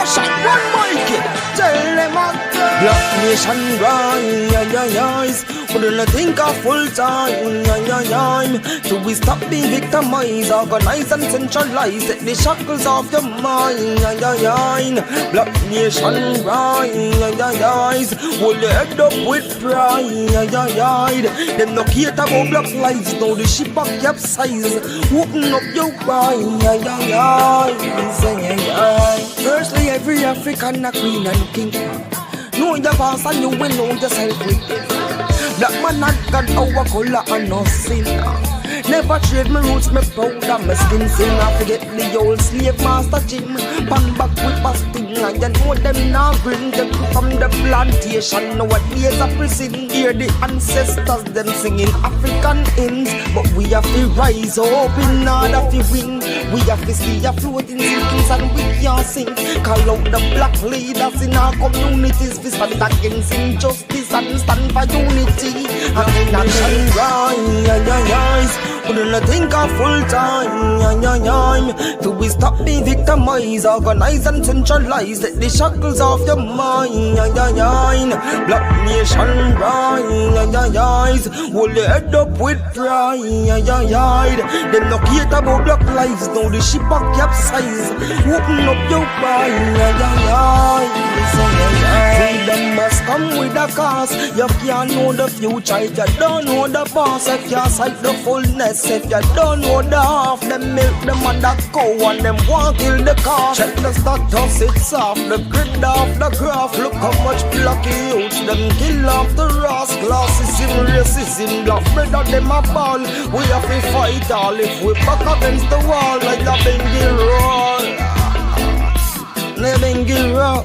shot, one Mikey. Tell them Black nation rise. Wouldn't think of full time. So we stop being victimized, organize and centralize. Take the shackles off your mind. Black nation rise. Hold your head up with pride. Them no care about black lives. Now the ship a capsize. Open up your eyes. Firstly, every African a queen and king. Know your past and you will know yourself with Black man not got our color and no sin. Never trade my roots, me proud of my skin. Sing I forget the old slave master Jim. Pan back with pasting. I know them now bring them from the plantation. Nowadays a prison. Hear the ancestors them singing African hymns. But we have to rise up in order to win. We have to see a floating sinkings and we can't sing. Call out the black leaders in our communities. We stand against injustice and stand for unity. And nation rise. Wouldn't think of full time. Till we stop being victimized, organize and centralize. Take the shackles off your mind. Black nation rise. Hold your head up with pride. Them no care about black lives. Now the ship a capsize. Open up your eyes. Freedom must come with a cost. You can't know the future if you don't know the past. If you sight the fullness, if you don't know the half. Them milk them and the cow and them want kill the calf. Check the status, it's off the grid off the graph. Look how much plucky youths them kill off the ras. Classism, racism, black brother them a ball. We have to fight all if we back against the wall like a Bengy roll. Bengy roll.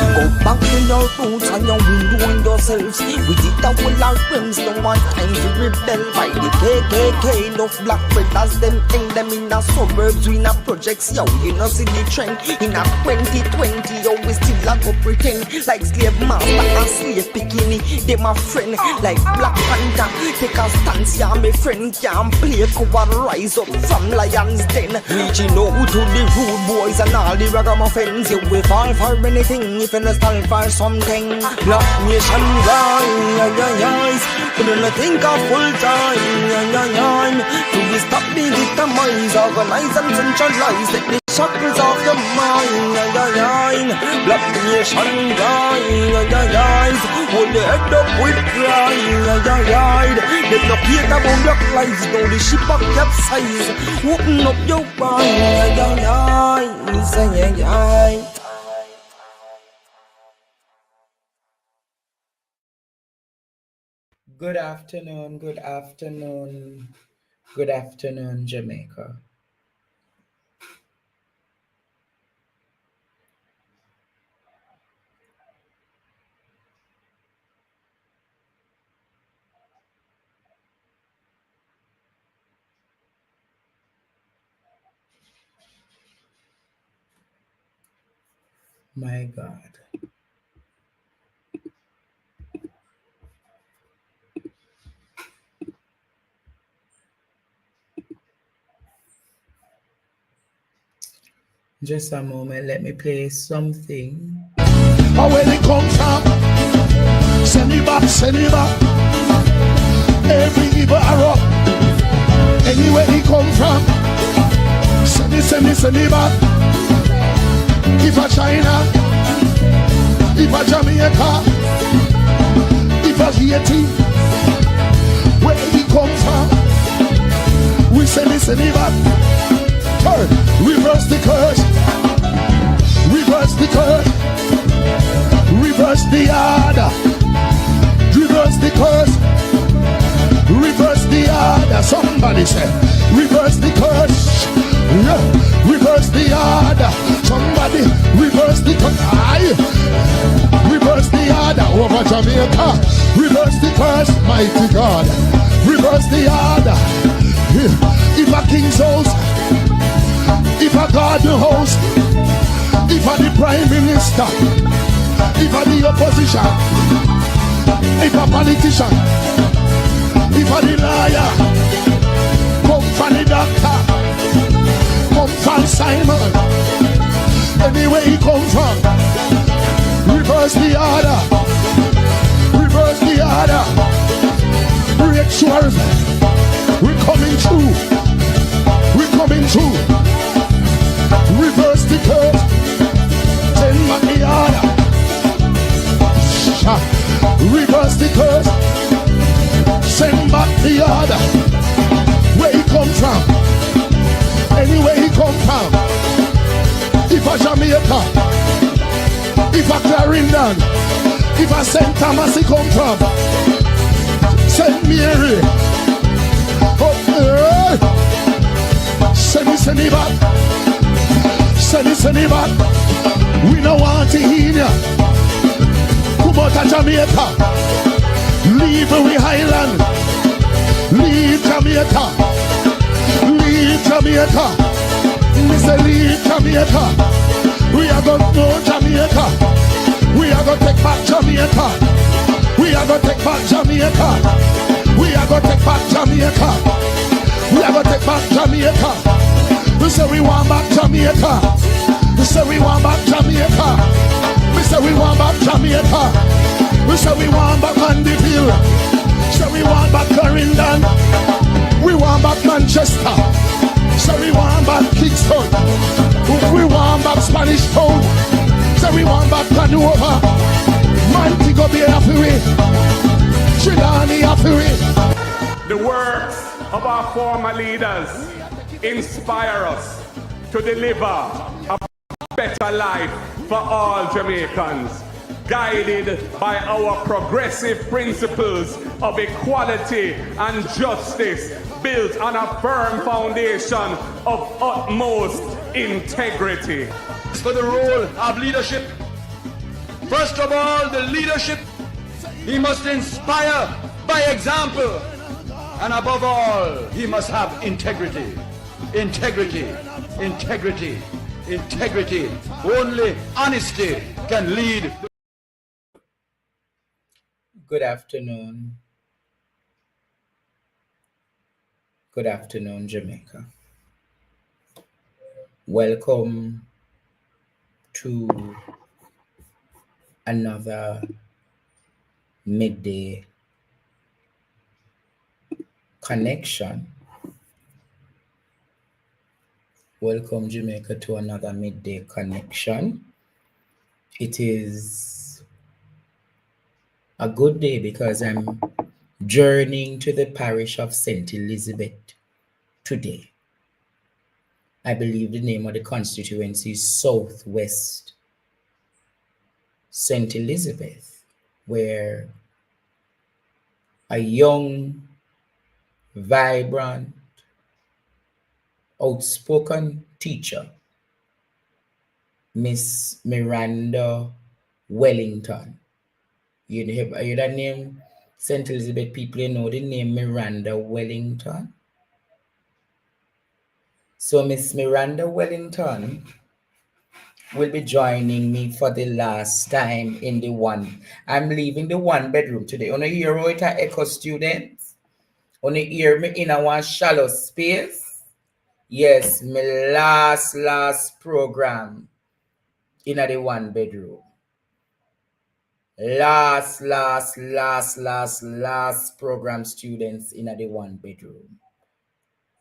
Go back to your roots and your window and yourselves. We did that with our friends, no one time to rebel. By the KKK, enough black brothers, them hang them in the suburbs, we in a projects, yo, you know see the trend. In a 2020, yo, we still a go pretend. Like slave master and slave bikini, they my friend. Like Black Panther, take a stance, yeah, my friend. Can't play cover, rise up from lions den. Reaching out to the rude boys and all the ragamuffins. You will fall for anything if you stand for something. Black nation rise. Couldn't think of full time. To be stop being victimized, organize and centralize. Take the shackles off your mind. Black nation rise. Hold the head up with pride. They no care about black lives. Now the ship a capsize. Open up your eyes. Good afternoon, Jamaica. My God. Just a moment, let me play something. But where they come from, send it back. Every evil arrow, anywhere he come from, send it back. If a China, if a Jamaica, if a Haiti, where he come from, we send it back. Third, reverse the curse, reverse the order, reverse the curse, reverse the order. Somebody say, reverse the curse, yeah. Reverse the order. Somebody reverse the curse. Reverse the order over Jamaica. Reverse the curse, mighty God. Reverse the order. If a king's house, if a garden house, if a the prime minister, if a the opposition, if a politician, if a the lawyer, come for the doctor, come for Simon, Anywhere he come from, reverse the order. Reverse the order. Break swerve. We're coming through. We're coming through. Reverse the curve. Send back the order. Reverse the curve. Send back the order. Where he come from? Anywhere he come from. If a Jamaica, if a Clarendon, if a St. Thomas he come from, St. Mary, send it back, send it back. We don't want to hear ya. Come out of Jamaica, leave we Highland, leave Jamaica, leave Jamaica. Mr. Leave Jamaica. We are going to know Jamaica. We are going to take back Jamaica. We are going to take back Jamaica. We are going to take back Jamaica. We are going to take back Jamaica. We say we want back Jamaica. We say we want back Jamaica. We say we want back Jamaica. We say we want back Andyville. Say we want back Clarendon. We want back Manchester. So we want back Kingston. We want back Spanish Town. So we want back Canova. Montego Bay halfway. Trinidad halfway. The works of our former leaders inspire us to deliver a better life for all Jamaicans, guided by our progressive principles of equality and justice, built on a firm foundation of utmost integrity. For the role of leadership, first of all, the leadership, he must inspire by example, and above all, he must have integrity. Integrity, integrity, integrity. Only honesty can lead. Good afternoon. Good afternoon, Jamaica. Welcome to another midday connection. Welcome, Jamaica, to another midday connection. It is a good day because I'm journeying to the parish of St. Elizabeth today. I believe the name of the constituency is Southwest St. Elizabeth, where a young, vibrant, outspoken teacher, Miss Miranda Wellington. You hear that name? St. Elizabeth people, you know the name Miranda Wellington. So Miss Miranda Wellington will be joining me for the last time in the one. I'm leaving the one bedroom today. On a hear how it echo students. On a hear me in a one shallow space. Yes, my last program in the one bedroom. Last program students in the one bedroom.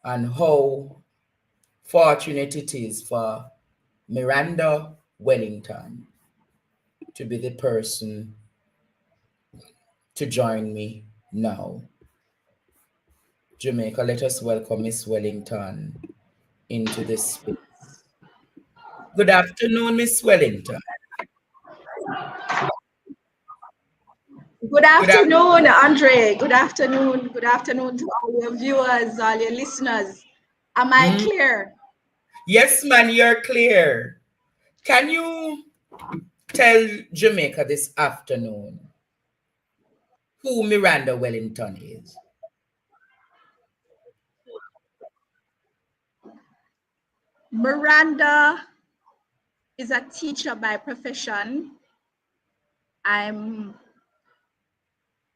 And how fortunate it is for Miranda Wellington to be the person to join me now. Jamaica, let us welcome Miss Wellington into this space. Good afternoon, Miss Wellington. Good afternoon, Andre. Good afternoon. Good afternoon to all your viewers, all your listeners. Am I clear? Yes, man, you're clear. Can you tell Jamaica this afternoon who Miranda Wellington is? Miranda is a teacher by profession. I'm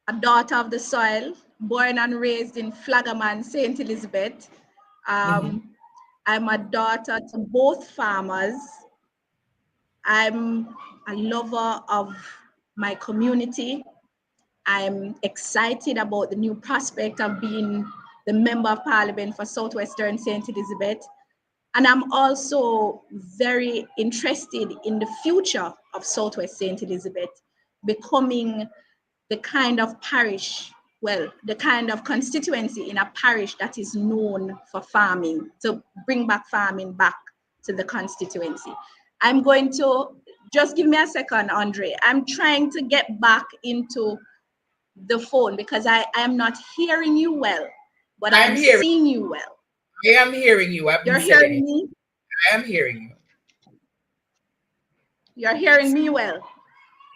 a daughter of the soil, born and raised in Flagaman, St. Elizabeth. I'm a daughter to both farmers. I'm a lover of my community. I'm excited about the new prospect of being the Member of Parliament for Southwestern St. Elizabeth. And I'm also very interested in the future of Southwest St. Elizabeth becoming the kind of parish, well, the kind of constituency in a parish that is known for farming, to bring back farming back to the constituency. I'm going to, just give me a second, Andre. I'm trying to get back into the phone because I am not hearing you well, but I'm seeing you well. I am hearing you. You're hearing me? I am hearing you. You're hearing me well.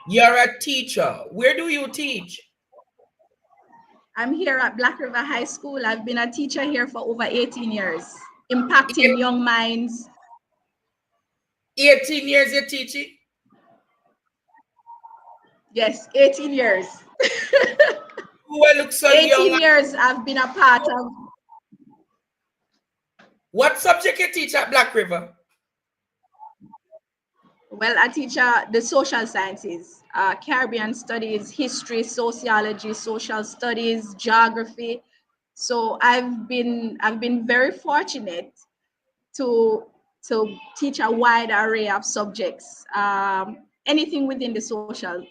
You're a teacher. Where do you teach? I'm here at Black River High School. I've been a teacher here for over 18 years, impacting young minds. 18 years you're teaching? Yes, 18 years. You look so 18 young. years I've been a part of. What subject you teach at Black River? Well, I teach the social sciences, Caribbean studies, history, sociology, social studies, geography. So I've been very fortunate to teach a wide array of subjects, anything within the social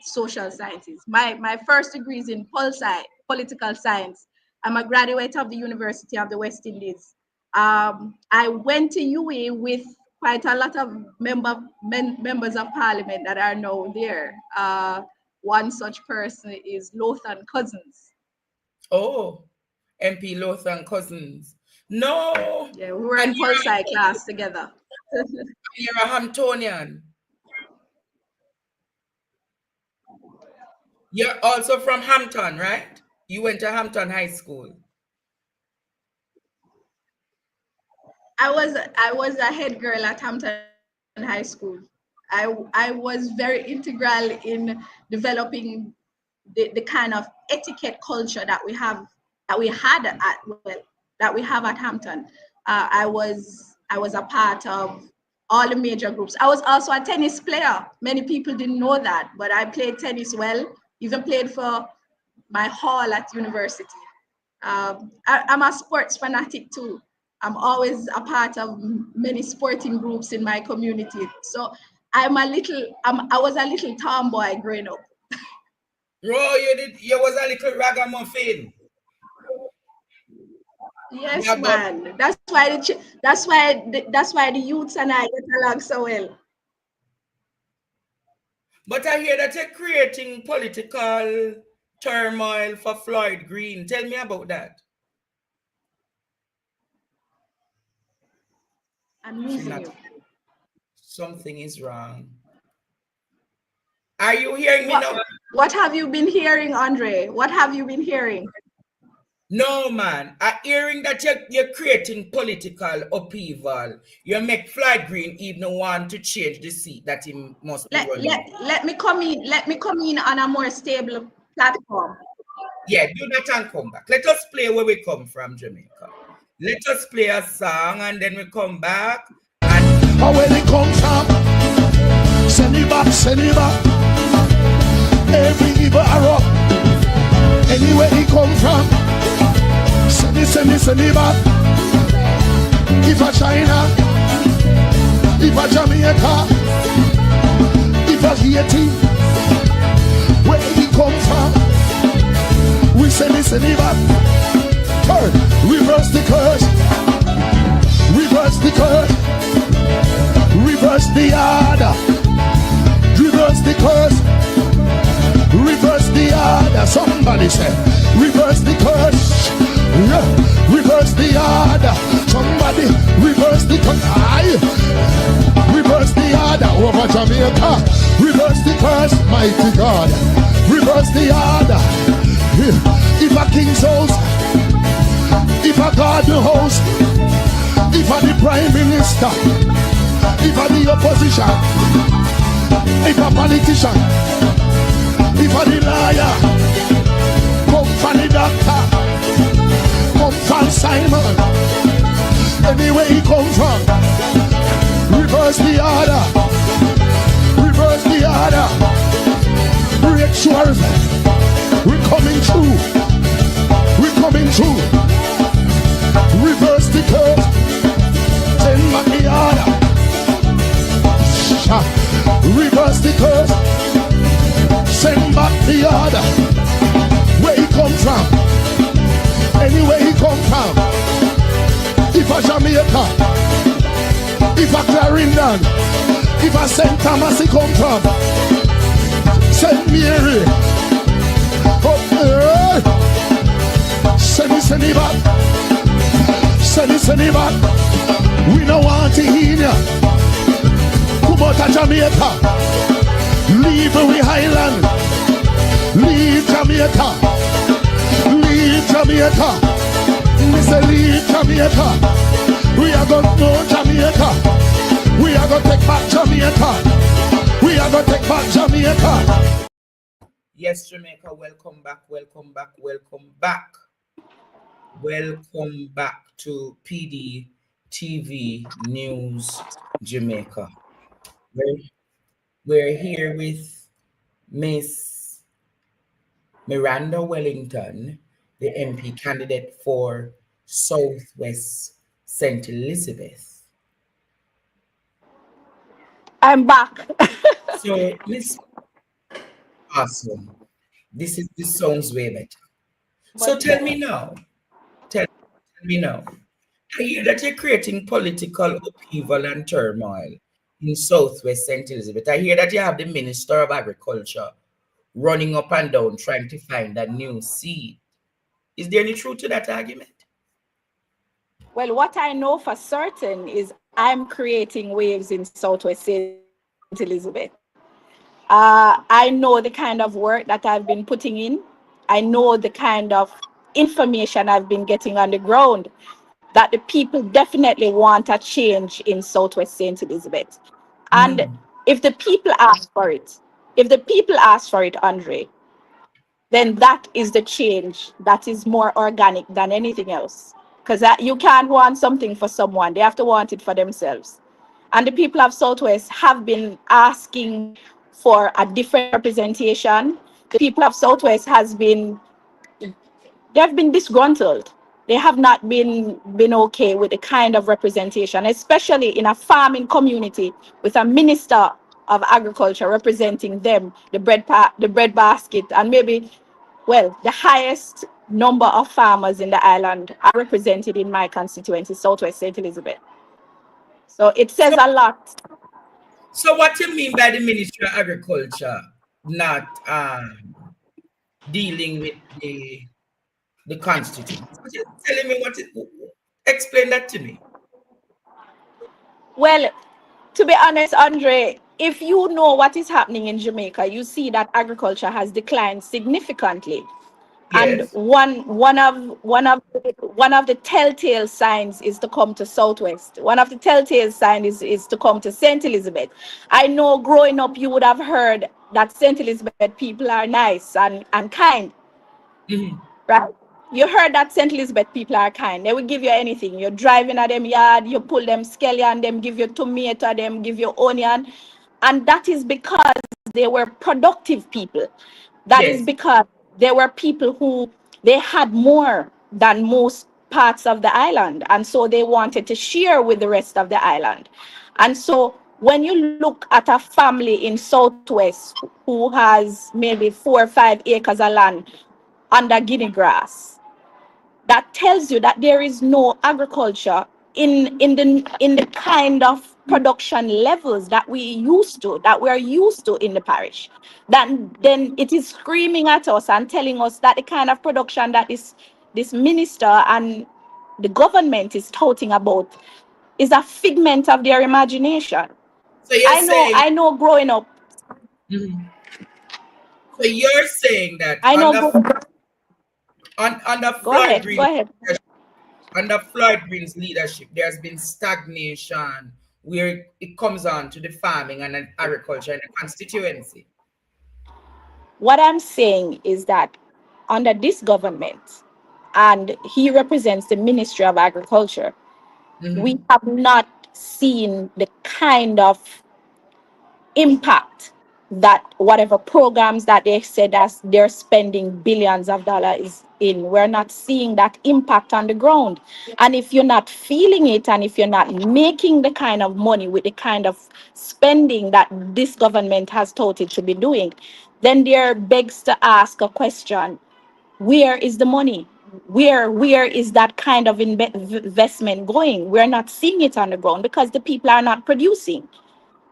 sciences. My first degree is in political science. I'm a graduate of the University of the West Indies. I went to UA with quite a lot of members of parliament that are now there. One such person is Lothan Cousins. Oh, MP Lothan Cousins. No. Yeah, we were in pol-sci class together. You're a Hamptonian. You're also from Hampton, right? You went to Hampton High School. I was a head girl at Hampton High School. I was very integral in developing the kind of etiquette culture that we have at Hampton. I was a part of all the major groups. I was also a tennis player. Many people didn't know that, but I played tennis well. Even played for my hall at university. I'm a sports fanatic too. I'm always a part of many sporting groups in my community. So I was a little tomboy growing up. Bro, you was a little ragamuffin. Yes, yeah, man. That's why the youths and I get along so well. But I hear that you're creating political turmoil for Floyd Green. Tell me about that. I'm losing you. Something is wrong. Are you hearing me now? What have you been hearing, Andre? What have you been hearing? No, man. I'm hearing that you're creating political upheaval. You make Floyd Green even want to change the seat that he must be running. Let me come in on a more stable platform. Yeah, do that and come back. Let us play where we come from, Jamaica. Let us play a song and then we come back. And where they come from, send it back, send it back. Every evil arrow, anywhere he come from, send it back. If a China, if a Jamaica, if a Haiti, where he come from, we send it back. Turn, reverse the curse, reverse the curse, reverse the order, reverse the curse, reverse the order. Somebody say, reverse the curse, reverse the order. Somebody reverse the curse, reverse the order over Jamaica. Reverse the curse, mighty God. Reverse the order. If a king's house, if a garden house, if a the prime minister, if a the opposition, if a politician, if a the liar, come from the doctor, come from Simon, anywhere he come from, reverse the order, order. Breakthroughs. We're coming through. We're coming through. Reverse the curse. Send back the order. Reverse the curse. Send back the order. Where he come from? Anywhere he come from. If a Jamaica, if a Clarendon, if a St. Thomas he come from, St. Mary, send it back, send it back. We don't want to hear ya. Come out of Jamaica, leave we Highland, leave Jamaica, leave Jamaica. We say leave Jamaica. We are going to know Jamaica. We are going to take back Jamaica. We are going to take back Jamaica. Yes, Jamaica, welcome back, welcome back, welcome back. Welcome back to PD TV News Jamaica. We're here with Miss Miranda Wellington, the MP candidate for Southwest St. Elizabeth. I'm back. So, Miss, awesome. This sounds way better. So tell me now. Tell me now. I hear that you're creating political upheaval and turmoil in Southwest St. Elizabeth. I hear that you have the Minister of Agriculture running up and down trying to find a new seat. Is there any truth to that argument? Well, what I know for certain is I'm creating waves in Southwest St. Elizabeth. I know the kind of work that I've been putting in. I know the kind of information I've been getting on the ground, that the people definitely want a change in Southwest St. Elizabeth. And if the people ask for it, Andre, then that is the change that is more organic than anything else. Because you can't want something for someone, they have to want it for themselves. And the people of Southwest have been asking for a different representation. The people of Southwest they've been disgruntled. They have not been okay with the kind of representation, especially in a farming community with a minister of agriculture representing them, the bread basket, and maybe, well, the highest number of farmers in the island are represented in my constituency, Southwest St. Elizabeth. So it says a lot. So what you mean by the Ministry of Agriculture not dealing with the constituency? Telling me explain that to me. Well, to be honest, Andre, if you know what is happening in Jamaica, you see that agriculture has declined significantly. Yes. And one of the telltale signs is to come to Southwest. One of the telltale signs is to come to St. Elizabeth. I know growing up you would have heard that St. Elizabeth people are nice and kind. Right? You heard that St. Elizabeth people are kind. They will give you anything. You're driving at them yard, you pull them scallion, them give you tomato, them give you onion. And that is because they were productive people. That is because there were people who they had more than most parts of the island. And so they wanted to share with the rest of the island. And so when you look at a family in Southwest who has maybe 4 or 5 acres of land under guinea grass, that tells you that there is no agriculture in the kind of production levels that we're used to in the parish. Then it is screaming at us and telling us that the kind of production that this minister and the government is touting about is a figment of their imagination. So I know growing up. So you're saying that under Floyd Green's leadership, there's been stagnation where it comes on to the farming and agriculture in the constituency. What I'm saying is that under this government, and he represents the Ministry of Agriculture, we have not seen the kind of impact that whatever programs that they said as they're spending billions of dollars in, we're not seeing that impact on the ground. And if you're not feeling it, and if you're not making the kind of money with the kind of spending that this government has touted to be doing, then there begs to ask a question: where is the money? Where is that kind of investment going? We're not seeing it on the ground because the people are not producing.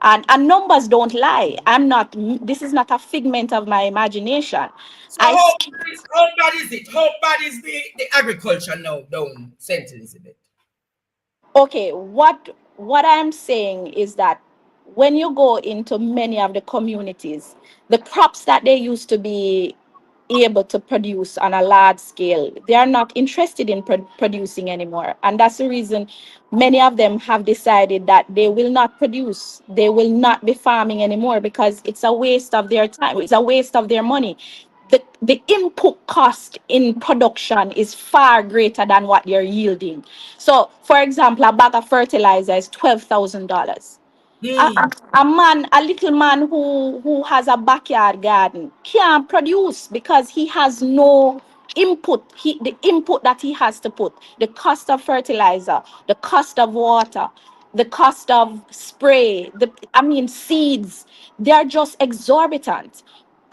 And numbers don't lie. I'm not, this is not a figment of my imagination. So I how bad is it? How bad is the agriculture now down St. Elizabeth? Okay, what I'm saying is that when you go into many of the communities, the crops that they used to be able to produce on a large scale, they are not interested in producing anymore. And that's the reason many of them have decided that they will not produce, they will not be farming anymore, because it's a waste of their time, it's a waste of their money. The input cost in production is far greater than what you're yielding. So, for example, a bag of fertilizer is $12,000. A man, a little man who has a backyard garden can't produce because he has no input. The input that he has to put, the cost of fertilizer, the cost of water, the cost of spray, seeds, they are just exorbitant.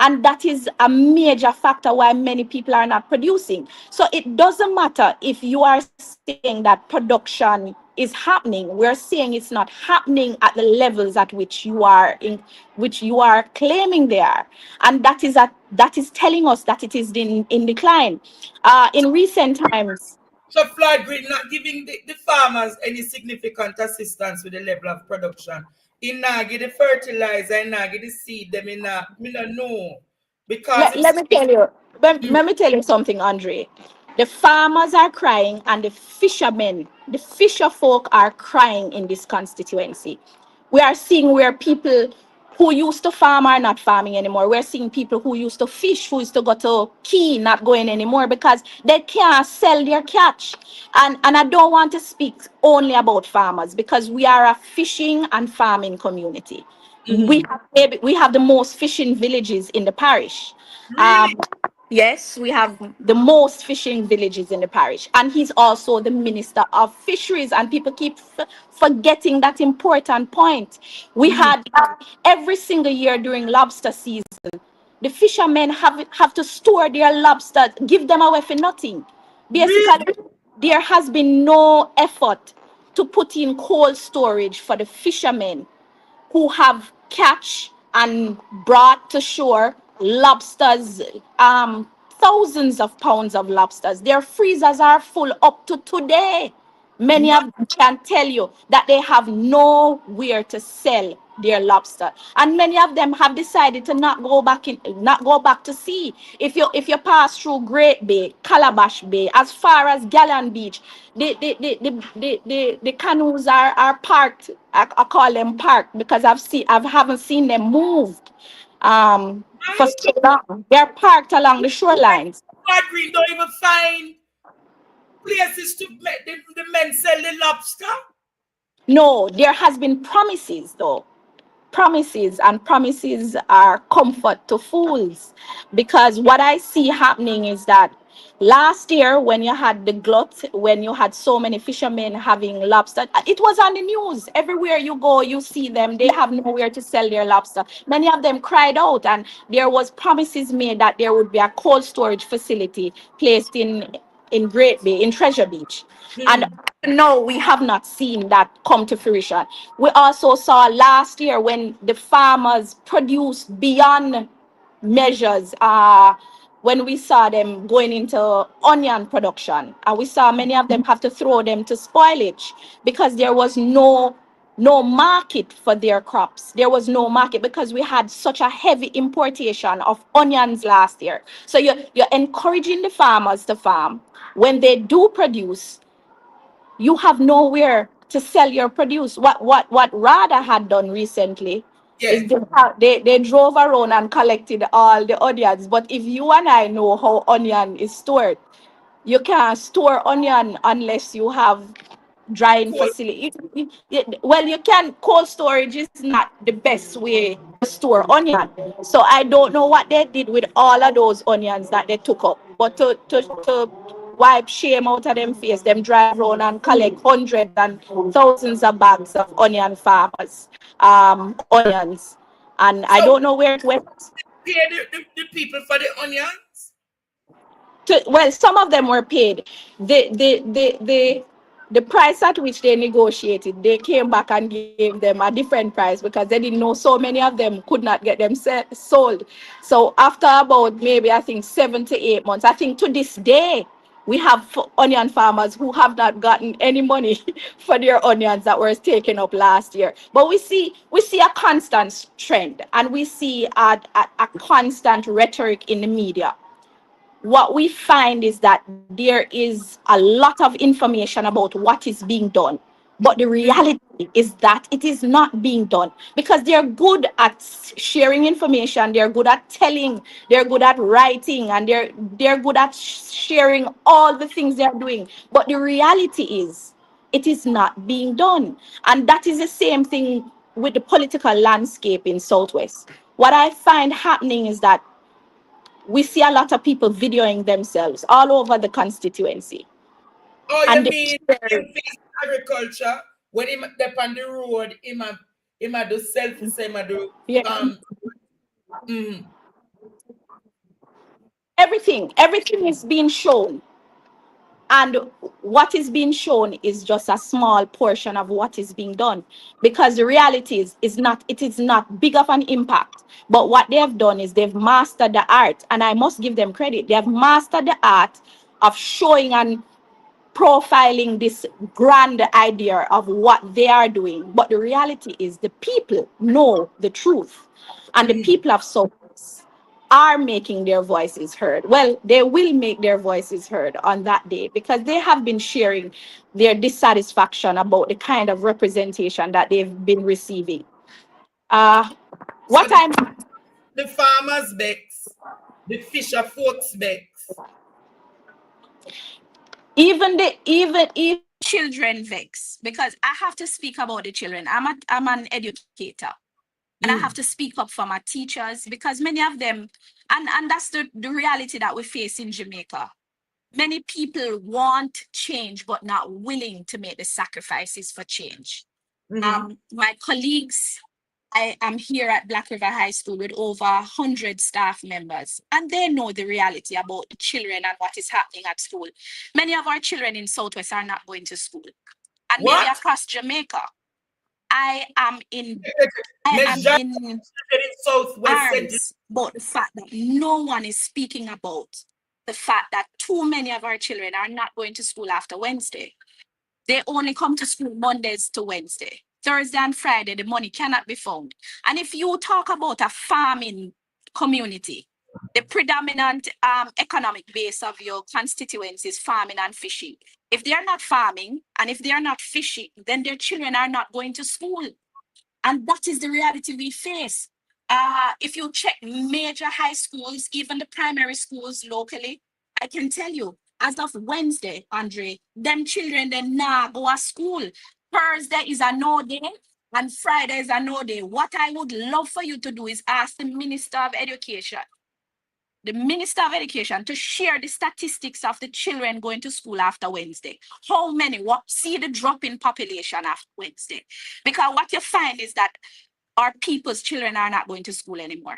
And that is a major factor why many people are not producing. So it doesn't matter if you are saying that production is happening. We're saying it's not happening at the levels at which you are claiming they are. And that is telling us that it is in decline. In recent times, So Floyd Green not giving the farmers any significant assistance with the level of production. He not give the fertilizer, he not give the seed, them in not, me not know. Because let me tell you, let me tell you something, Andre. The farmers are crying and the fishermen, the fisher folk are crying in this constituency. We are seeing where people who used to farm are not farming anymore. We're seeing people who used to fish, who used to go to quay, not going anymore because they can't sell their catch. And I don't want to speak only about farmers because we are a fishing and farming community. We have the most fishing villages in the parish. Um, really, yes, we have the most fishing villages in the parish, and he's also the minister of fisheries. And people keep forgetting that important point. We had every single year during lobster season, the fishermen have to store their lobsters, give them away for nothing. Basically, really, there has been no effort to put in cold storage for the fishermen who have catch and brought to shore lobsters, thousands of pounds of lobsters. Their freezers are full up to today. Many of them can tell you that they have nowhere to sell their lobster, and many of them have decided to not go back to sea. If you pass through Great Bay, Calabash Bay, as far as Gallan Beach, the canoes are parked. I call them parked because I haven't seen them moved for so long. They're parked along the shorelines. Floyd Green don't even find places to make the men sell the lobster. No, there has been promises though. Promises, and promises are comfort to fools, because what I see happening is that last year when you had the glut, when you had so many fishermen having lobster, it was on the news. Everywhere you go you see them, they have nowhere to sell their lobster. Many of them cried out, and there was promises made that there would be a cold storage facility placed in Great Bay, in Treasure Beach. And no, we have not seen that come to fruition. We also saw last year when the farmers produced beyond measures, when we saw them going into onion production, and we saw many of them have to throw them to spoilage because there was no market for their crops. There was no market because we had such a heavy importation of onions last year. So you're encouraging the farmers to farm. When they do produce, you have nowhere to sell your produce. What Rada had done recently Yeah. is they drove around and collected all the onions. But if you and I know how onion is stored, you can't store onion unless you have drying Cool. facility. Well, you can, cold storage is not the best way store onion. So I don't know what they did with all of those onions that they took up. But to wipe shame out of them face, them drive around and collect hundreds and thousands of bags of onion farmers, onions. And I So don't know where it went. pay the people for the onions? Well, some of them were paid. The price at which they negotiated, they came back and gave them a different price because they didn't know so many of them could not get them sold. So after about maybe I think 7 to 8 months, I think to this day, we have onion farmers who have not gotten any money for their onions that were taken up last year. But we see a constant trend, and we see a constant rhetoric in the media. What we find is that there is a lot of information about what is being done. But the reality is that it is not being done because they're good at sharing information, they're good at telling, they're good at writing, and they're good at sharing all the things they're doing. But the reality is it is not being done. And that is the same thing with the political landscape in Southwest. What I find happening is that we see a lot of people videoing themselves all over the constituency. Oh, you And mean in face agriculture, when him up on the road, him a do selfies, him a do yeah, mm, everything is being shown. And what is being shown is just a small portion of what is being done. Because the reality it is not big of an impact. But what they have done is they've mastered the art, and I must give them credit. They have mastered the art of showing and profiling this grand idea of what they are doing. But the reality is the people know the truth, and the people of Southwest are making their voices heard. Well, they will make their voices heard on that day because they have been sharing their dissatisfaction about the kind of representation that they've been receiving. Uh, so what I'm the farmers begs, the fisher folks begs. even children vex because I have to speak about the children. I'm an educator. And I have to speak up for my teachers because many of them, and that's the reality that we face in Jamaica. Many people want change, but not willing to make the sacrifices for change. My colleagues, I am here at Black River High School with over 100 staff members, and they know the reality about the children and what is happening at school. Many of our children in Southwest are not going to school, and maybe What? across Jamaica. I am in Majority in Southwest Central. arms about the fact that no one is speaking about the fact that too many of our children are not going to school after Wednesday. They only come to school Mondays to Wednesday. Thursday and Friday, the money cannot be found. And if you talk about a farming community, the predominant economic base of your constituency is farming and fishing. If they are not farming and if they are not fishing, then their children are not going to school. And that is the reality we face. If you check major high schools, even the primary schools locally, I can tell you, as of Wednesday, Andre, them children, they not go to school. Thursday is a no day, and Friday is a no day. What I would love for you to do is ask the Minister of Education to share the statistics of the children going to school after Wednesday. How many? See the drop in population after Wednesday. Because what you find is that our people's children are not going to school anymore.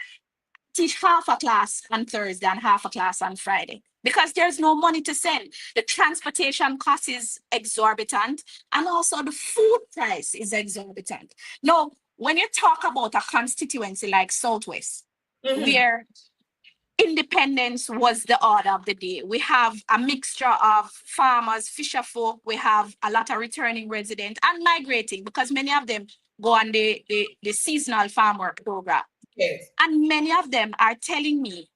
Teach half a class on Thursday and half a class on Friday because there's no money to send. The transportation cost is exorbitant, and also the food price is exorbitant. Now, when you talk about a constituency like Southwest, where independence was the order of the day. We have a mixture of farmers, fisher folk. We have a lot of returning residents and migrating because many of them go on the seasonal farm work program. Yes. And many of them are telling me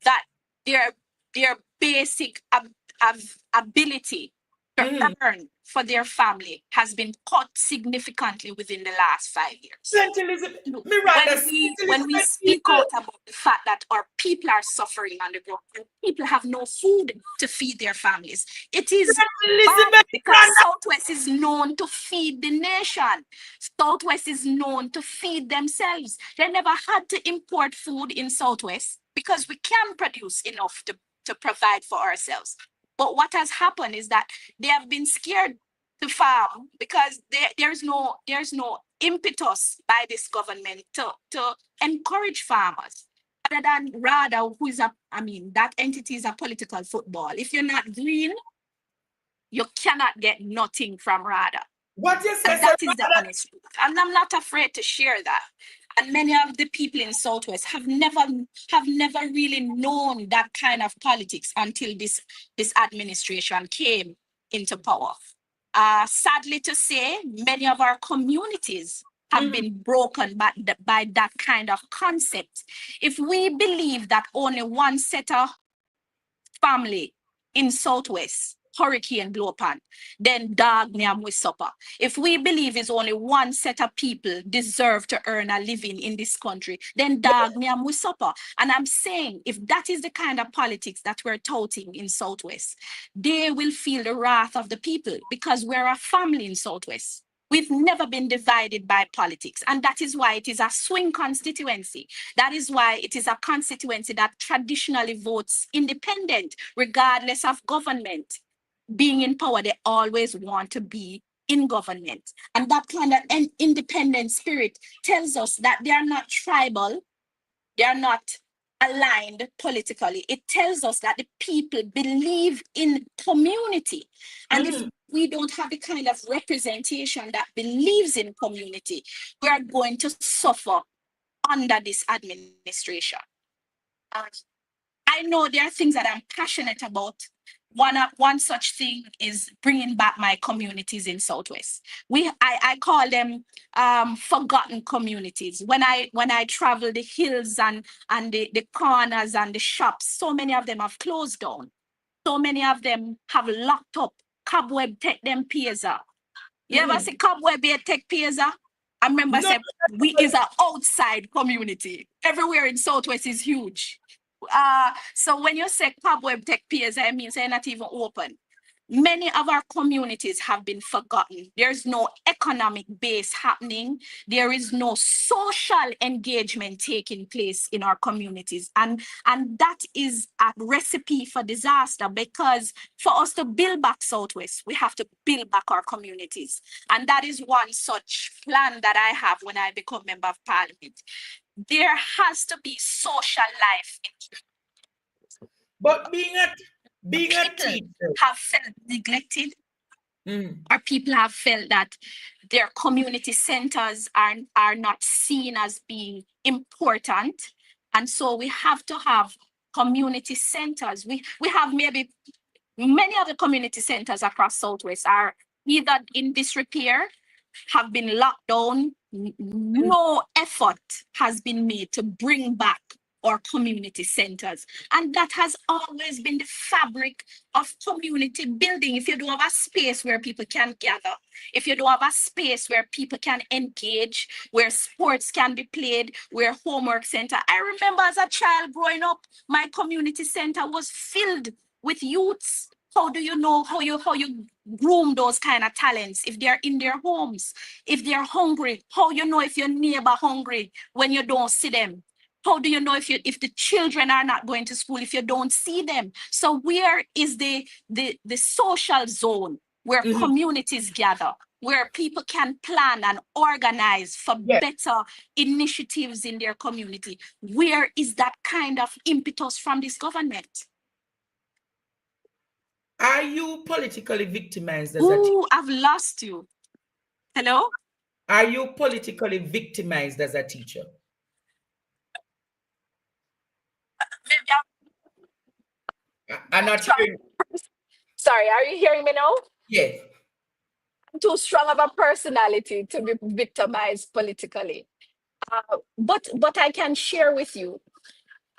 that their basic ability to earn for their family has been cut significantly within the last 5 years. Saint Elizabeth, Miranda, When we speak out about the fact that our people are suffering on the ground and people have no food to feed their families, it is bad because Southwest is known to feed the nation. Southwest is known to feed themselves. They never had to import food in Southwest because we can produce enough to provide for ourselves. But what has happened is that they have been scared to farm because there's no impetus by this government to encourage farmers. Other than RADA, that entity is a political football. If you're not green, you cannot get nothing from RADA. What you say, that is the honest truth. And I'm not afraid to share that. And many of the people in Southwest have never really known that kind of politics until this administration came into power. Sadly to say, many of our communities have been broken by that kind of concept. If we believe that only one set of family in Southwest hurricane blow upon, then dog nyam we supper. If we believe is only one set of people deserve to earn a living in this country, then dog nyam we supper. And I'm saying, if that is the kind of politics that we're touting in Southwest, they will feel the wrath of the people because we're a family in Southwest. We've never been divided by politics. And that is why it is a swing constituency. That is why it is a constituency that traditionally votes independent, regardless of government being in power. They always want to be in government. And that kind of independent spirit tells us that they are not tribal, they are not aligned politically. It tells us that the people believe in community. And if we don't have the kind of representation that believes in community, we are going to suffer under this administration. I know there are things that I'm passionate about. One such thing is bringing back my communities in Southwest. I call them forgotten communities. When I travel the hills and the corners and the shops, so many of them have closed down. So many of them have locked up. Cobweb take them pizza. You ever see Cobweb take pizza? I remember saying we is an outside community. Everywhere in Southwest is huge. So when you say Cobweb Tech Piers, I mean they're not even open. Many of our communities have been forgotten. There's no economic base happening. There is no social engagement taking place in our communities. And that is a recipe for disaster, because for us to build back Southwest, we have to build back our communities. And that is one such plan that I have when I become member of parliament. There has to be social life. But being a teacher have felt neglected, or people have felt that their community centers are not seen as being important. And so we have to have community centers. We have maybe many of the community centers across Southwest are either in disrepair, have been locked down. No effort has been made to bring back our community centers. And that has always been the fabric of community building. If you don't have a space where people can gather, if you don't have a space where people can engage, where sports can be played, where homework center. I remember as a child growing up, my community center was filled with youths. How do you know how you groom those kind of talents if they're in their homes? If they're hungry, how you know if your neighbor hungry when you don't see them? How do you know if the children are not going to school if you don't see them? So where is the social zone where communities gather, where people can plan and organize for better initiatives in their community? Where is that kind of impetus from this government? Are you politically victimized as a teacher? Ooh, I've lost you. Hello? Are you politically victimized as a teacher? I'm not hearing. Sorry, are you hearing me now? Yes. I'm too strong of a personality to be victimized politically. But I can share with you,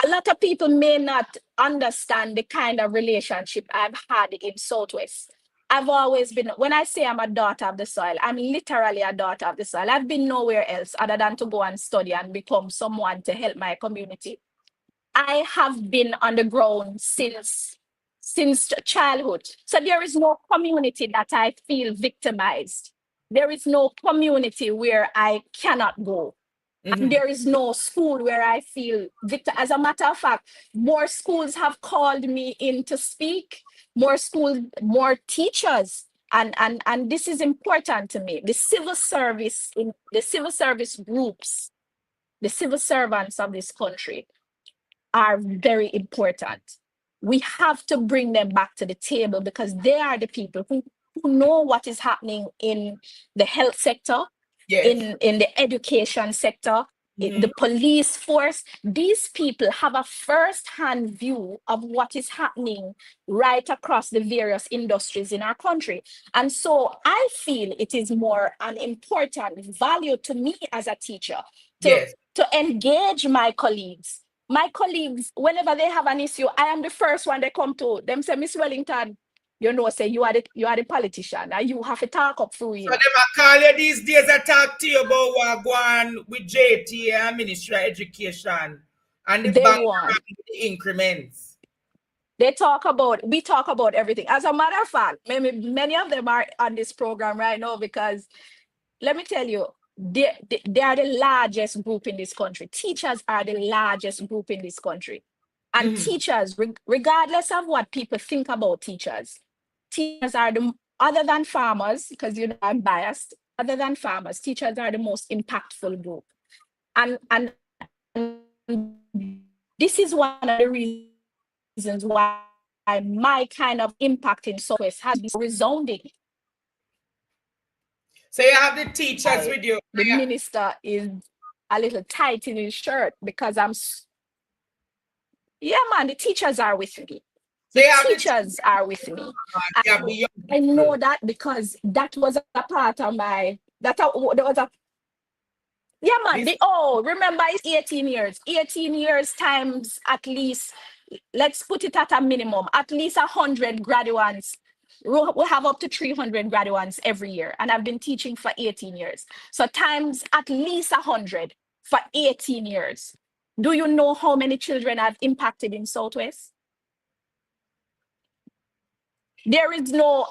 a lot of people may not understand the kind of relationship I've had in Southwest. I've always been, when I say I'm a daughter of the soil, I'm literally a daughter of the soil. I've been nowhere else other than to go and study and become someone to help my community. I have been on the ground since childhood. So there is no community that I feel victimized. There is no community where I cannot go. And there is no school where I feel victim. As a matter of fact, more schools have called me in to speak, more schools, more teachers. And this is important to me. The civil service groups, the civil servants of this country are very important. We have to bring them back to the table because they are the people who know what is happening in the health sector, Yes. in the education sector, in the police force. These people have a first-hand view of what is happening right across the various industries in our country. And so I feel it is more an important value to me as a teacher Yes. to engage my colleagues. My colleagues, whenever they have an issue, I am the first one they come to. Them say, Miss Wellington, you know, say you are the politician and you have to talk up through you. So them a call you these days. I talk to you about what go on with JT and Ministry of Education and the They bank want. the increments. We talk about everything. As a matter of fact, many of them are on this program right now because let me tell you, they are the largest group in this country. Teachers are the largest group in this country. And teachers, regardless of what people think about teachers are other than farmers, because you know I'm biased, other than farmers, teachers are the most impactful group. And this is one of the reasons why my kind of impact in Southwest has been resounding. So you have the teachers with you. The minister is a little tight in his shirt because the teachers are with me. So The teachers are with me. I know that because that was a part of remember it's 18 years. 18 years times at least, let's put it at a minimum, at least 100 graduates. We have up to 300 graduates every year. And I've been teaching for 18 years. So times at least 100 for 18 years. Do you know how many children I've impacted in Southwest? There is no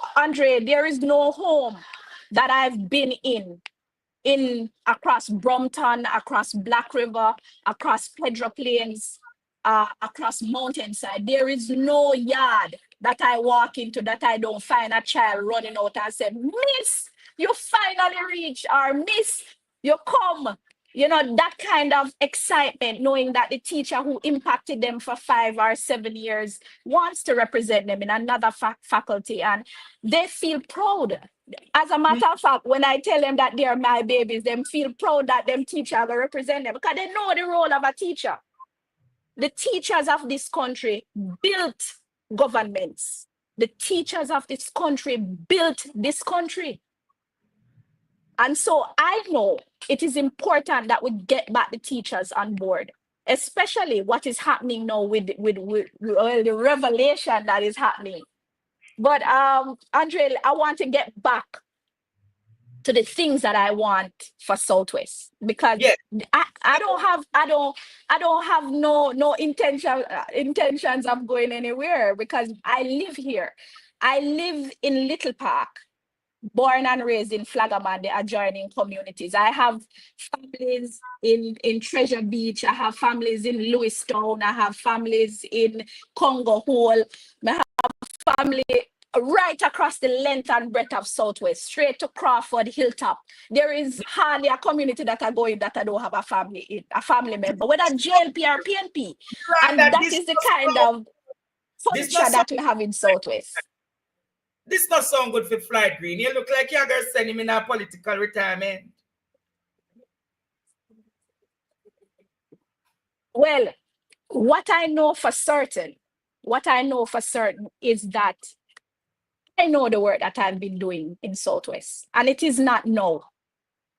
home that I've been in across Brompton, across Black River, across Pedro Plains, across Mountainside. There is no yard that I walk into that I don't find a child running out and say, Miss, you finally reach, or Miss, you come. You know, that kind of excitement, knowing that the teacher who impacted them for 5 or 7 years wants to represent them in another faculty, and they feel proud. As a matter of fact, when I tell them that they are my babies, them feel proud that them teacher will represent them because they know the role of a teacher. The teachers of this country built governments. The teachers of this country built this country. And so I know it is important that we get back the teachers on board, especially what is happening now with the revelation that is happening. But Andre, I want to get back to the things that I want for Southwest because I don't have no intentions of going anywhere because I live here. I live in Little Park, born and raised in Flagaman, the adjoining communities. I have families in Treasure Beach. I have families in Lewistown. I have families in Congo Hole. I have family right across the length and breadth of Southwest, straight to Crawford Hilltop. There is hardly a community that I go in that I don't have a family member, whether JLP or PNP. And that is the kind of culture that we have in Southwest. This not sound good for Flight Green. You look like you're going to send him in a political retirement. Well, what I know for certain is that I know the work that I've been doing in Southwest, and it is not no.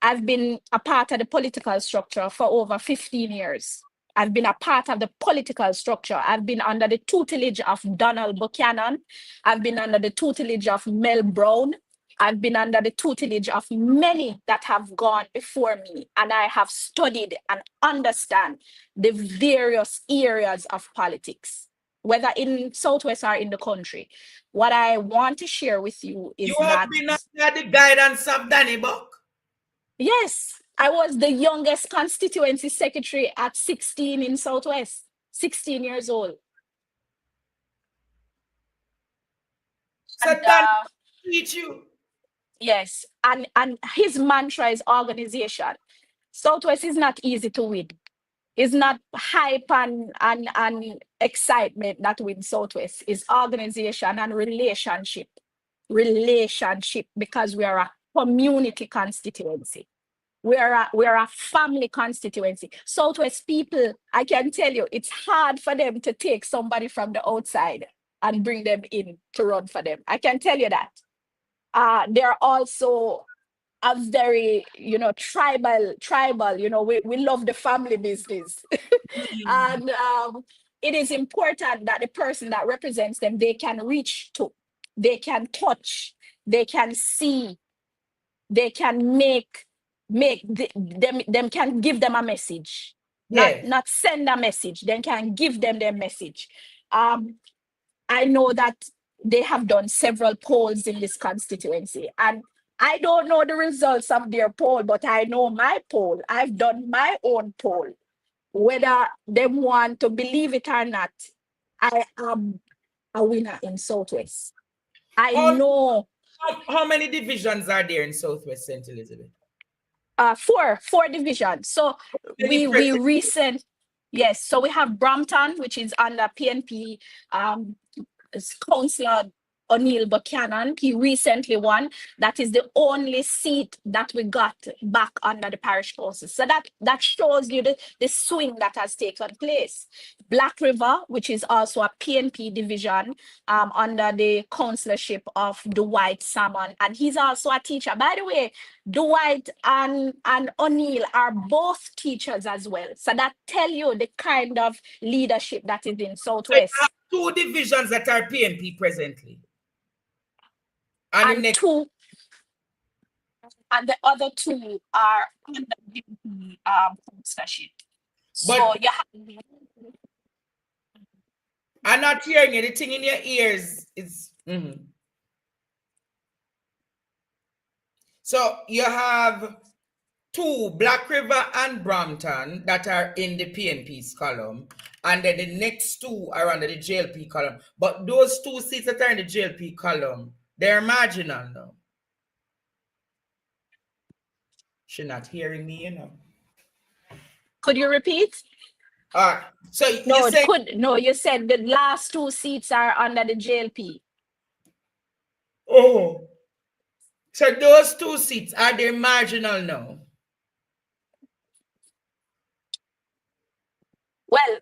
I've been a part of the political structure for over 15 years. I've been a part of the political structure. I've been under the tutelage of Donald Buchanan. I've been under the tutelage of Mel Brown. I've been under the tutelage of many that have gone before me, and I have studied and understand the various areas of politics, whether in Southwest or in the country. What I want to share with you is You have that, been under the guidance of Danny Buck. yes, I was the youngest constituency secretary at 16 in Southwest, 16 years old. So And, Danny teach you. yes, and his mantra is organization. Southwest is not easy to win. It's not hype and excitement that wins Southwest. It's organization and relationship. Relationship, because we are a community constituency. We are a family constituency. Southwest people, I can tell you, it's hard for them to take somebody from the outside and bring them in to run for them. I can tell you that. They're also a very, tribal, we love the family business. And it is important that the person that represents them, they can reach to, they can touch, they can see, they can them can give them a message, Yeah. not send a message, then can give them their message. I know that they have done several polls in this constituency, and I don't know the results of their poll, but I know my poll. I've done my own poll. Whether they want to believe it or not, I am a winner in Southwest. I How, know how many divisions are there in Southwest St. Elizabeth? four divisions. So we recent, yes. So we have Brampton, which is under PNP Councillor O'Neill Buchanan. He recently won. That is the only seat that we got back under the parish council. So that shows you the swing that has taken place. Black River, which is also a PNP division under the councillorship of Dwight Salmon, and he's also a teacher. By the way, Dwight and O'Neill are both teachers as well. So that tell you the kind of leadership that is in Southwest. So you have 2 divisions that are PNP presently. And the other 2 are under PNP sponsorship. So yeah. I'm not hearing anything in your ears. It's So you have 2, Black River and Brampton, that are in the PNP's column, and then the next 2 are under the JLP column. But those 2 seats that are in the JLP column, they're marginal now. She's not hearing me, Could you repeat? So you said the last 2 seats are under the JLP. Oh. So those 2 seats, are they marginal now? Well,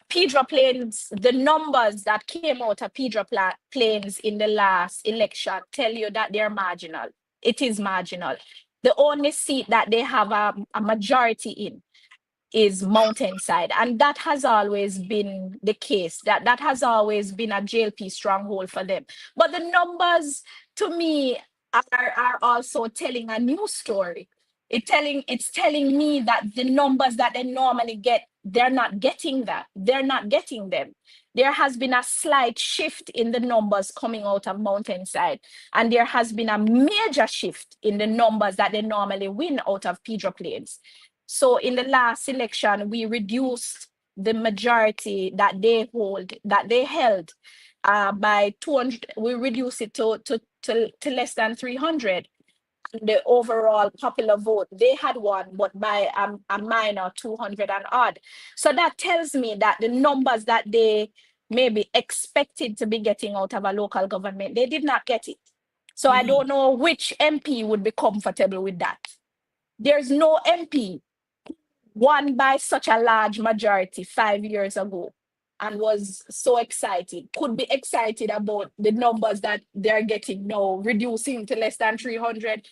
Pedro Plains, the numbers that came out of Pedro Plains in the last election tell you that they're marginal. It is marginal. The only seat that they have a majority in is Mountainside, and that has always been the case. That has always been a JLP stronghold for them. But the numbers, to me, are also telling a new story. It's telling me that the numbers that they normally get, they're not getting that. They're not getting them. There has been a slight shift in the numbers coming out of Mountainside, and there has been a major shift in the numbers that they normally win out of Pedro Plains. So in the last election, we reduced the majority that they held by 200. We reduced it to less than 300. The overall popular vote, they had won, but by a minor 200 and odd. So that tells me that the numbers that they maybe expected to be getting out of a local government, they did not get it. So I don't know which MP would be comfortable with that. There's no MP won by such a large majority 5 years ago and was so excited, could be excited about the numbers that they're getting now, reducing to less than 300.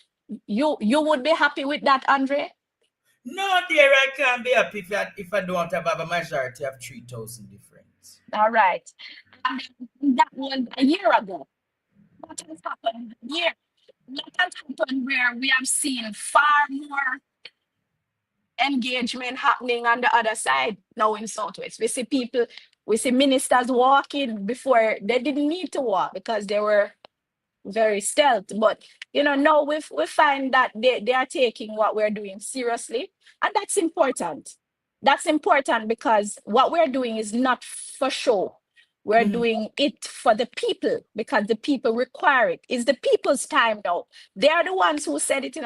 You would be happy with that, Andre? No, dear, I can't be happy if I don't have a majority of 3,000 difference. All right. And that was a year ago. What has happened here? What has happened where we have seen far more engagement happening on the other side now in Southwest. We see people, we see ministers walking before they didn't need to walk because they were very stealth. But now we find that they are taking what we're doing seriously, and that's important. That's important because what we're doing is not for show. We're doing it for the people because the people require it. It's the people's time now. They are the ones who said it,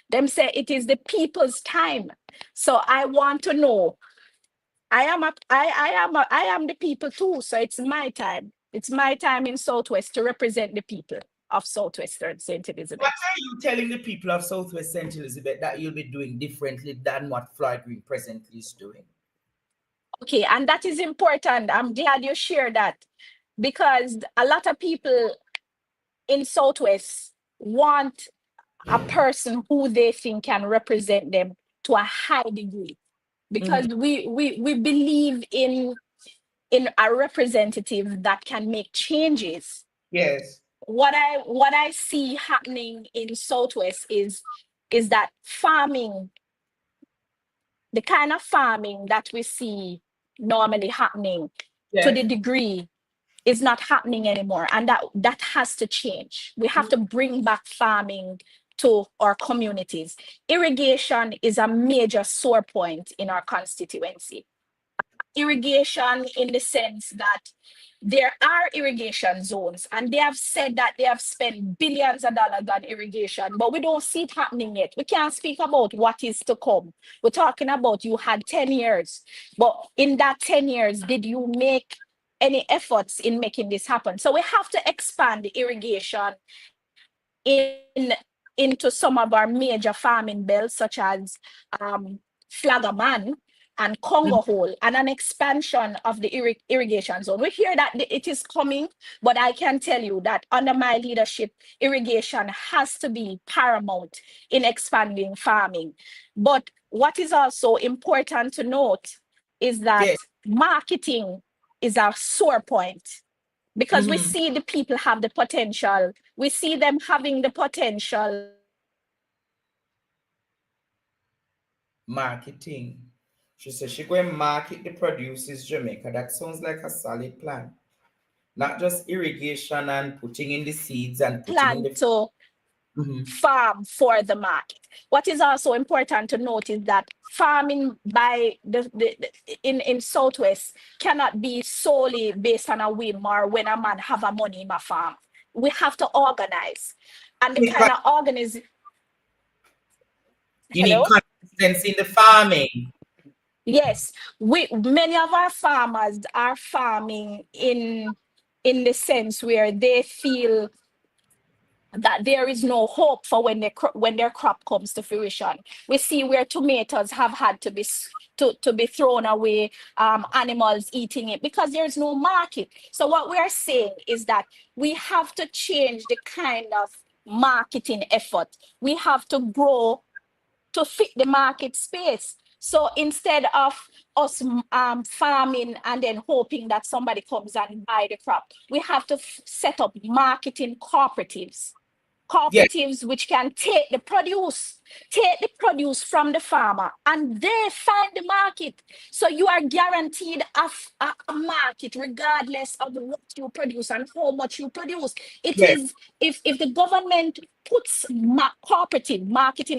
Them say it is the people's time. So I want to know. I am the people too. So it's my time. It's my time in Southwest to represent the people of Southwestern St. Elizabeth. What are you telling the people of Southwest St. Elizabeth that you'll be doing differently than what Floyd Green presently is doing? Okay, and that is important. I'm glad you share that because a lot of people in Southwest want a person who they think can represent them to a high degree because we believe in a representative that can make changes. Yes. What I see happening in Southwest is that farming, the kind of farming that we see normally happening to the degree is not happening anymore, and that has to change. We have to bring back farming to our communities. Irrigation is a major sore point in our constituency. Irrigation in the sense that there are irrigation zones, and they have said that they have spent billions of dollars on irrigation, but we don't see it happening yet. We can't speak about what is to come. We're talking about you had 10 years, but in that 10 years, did you make any efforts in making this happen? So we have to expand the irrigation into some of our major farming belts, such as Flagaman and Congo Hole, and an expansion of the irrigation zone. We hear that it is coming, but I can tell you that under my leadership, irrigation has to be paramount in expanding farming. But what is also important to note is that marketing is a sore point because we see the people have the potential. We see them having the potential. Marketing. She said she go and market the produces Jamaica. That sounds like a solid plan. Not just irrigation and putting in the seeds and putting in the to farm for the market. What is also important to note is that farming by in Southwest cannot be solely based on a whim or when a man have a money in a farm. We have to organize, and the kind of organization. You need consistency in the farming. Yes, many of our farmers are farming in the sense where they feel that there is no hope for when their crop comes to fruition. We see where tomatoes have had to be thrown away, animals eating it because there's no market. So what we are saying is that we have to change the kind of marketing effort. We have to grow to fit the market space. So instead of us farming and then hoping that somebody comes and buy the crop, we have to set up marketing cooperatives. Which can take the produce from the farmer and they find the market. So you are guaranteed a market regardless of what you produce and how much you produce. It is if the government puts marketing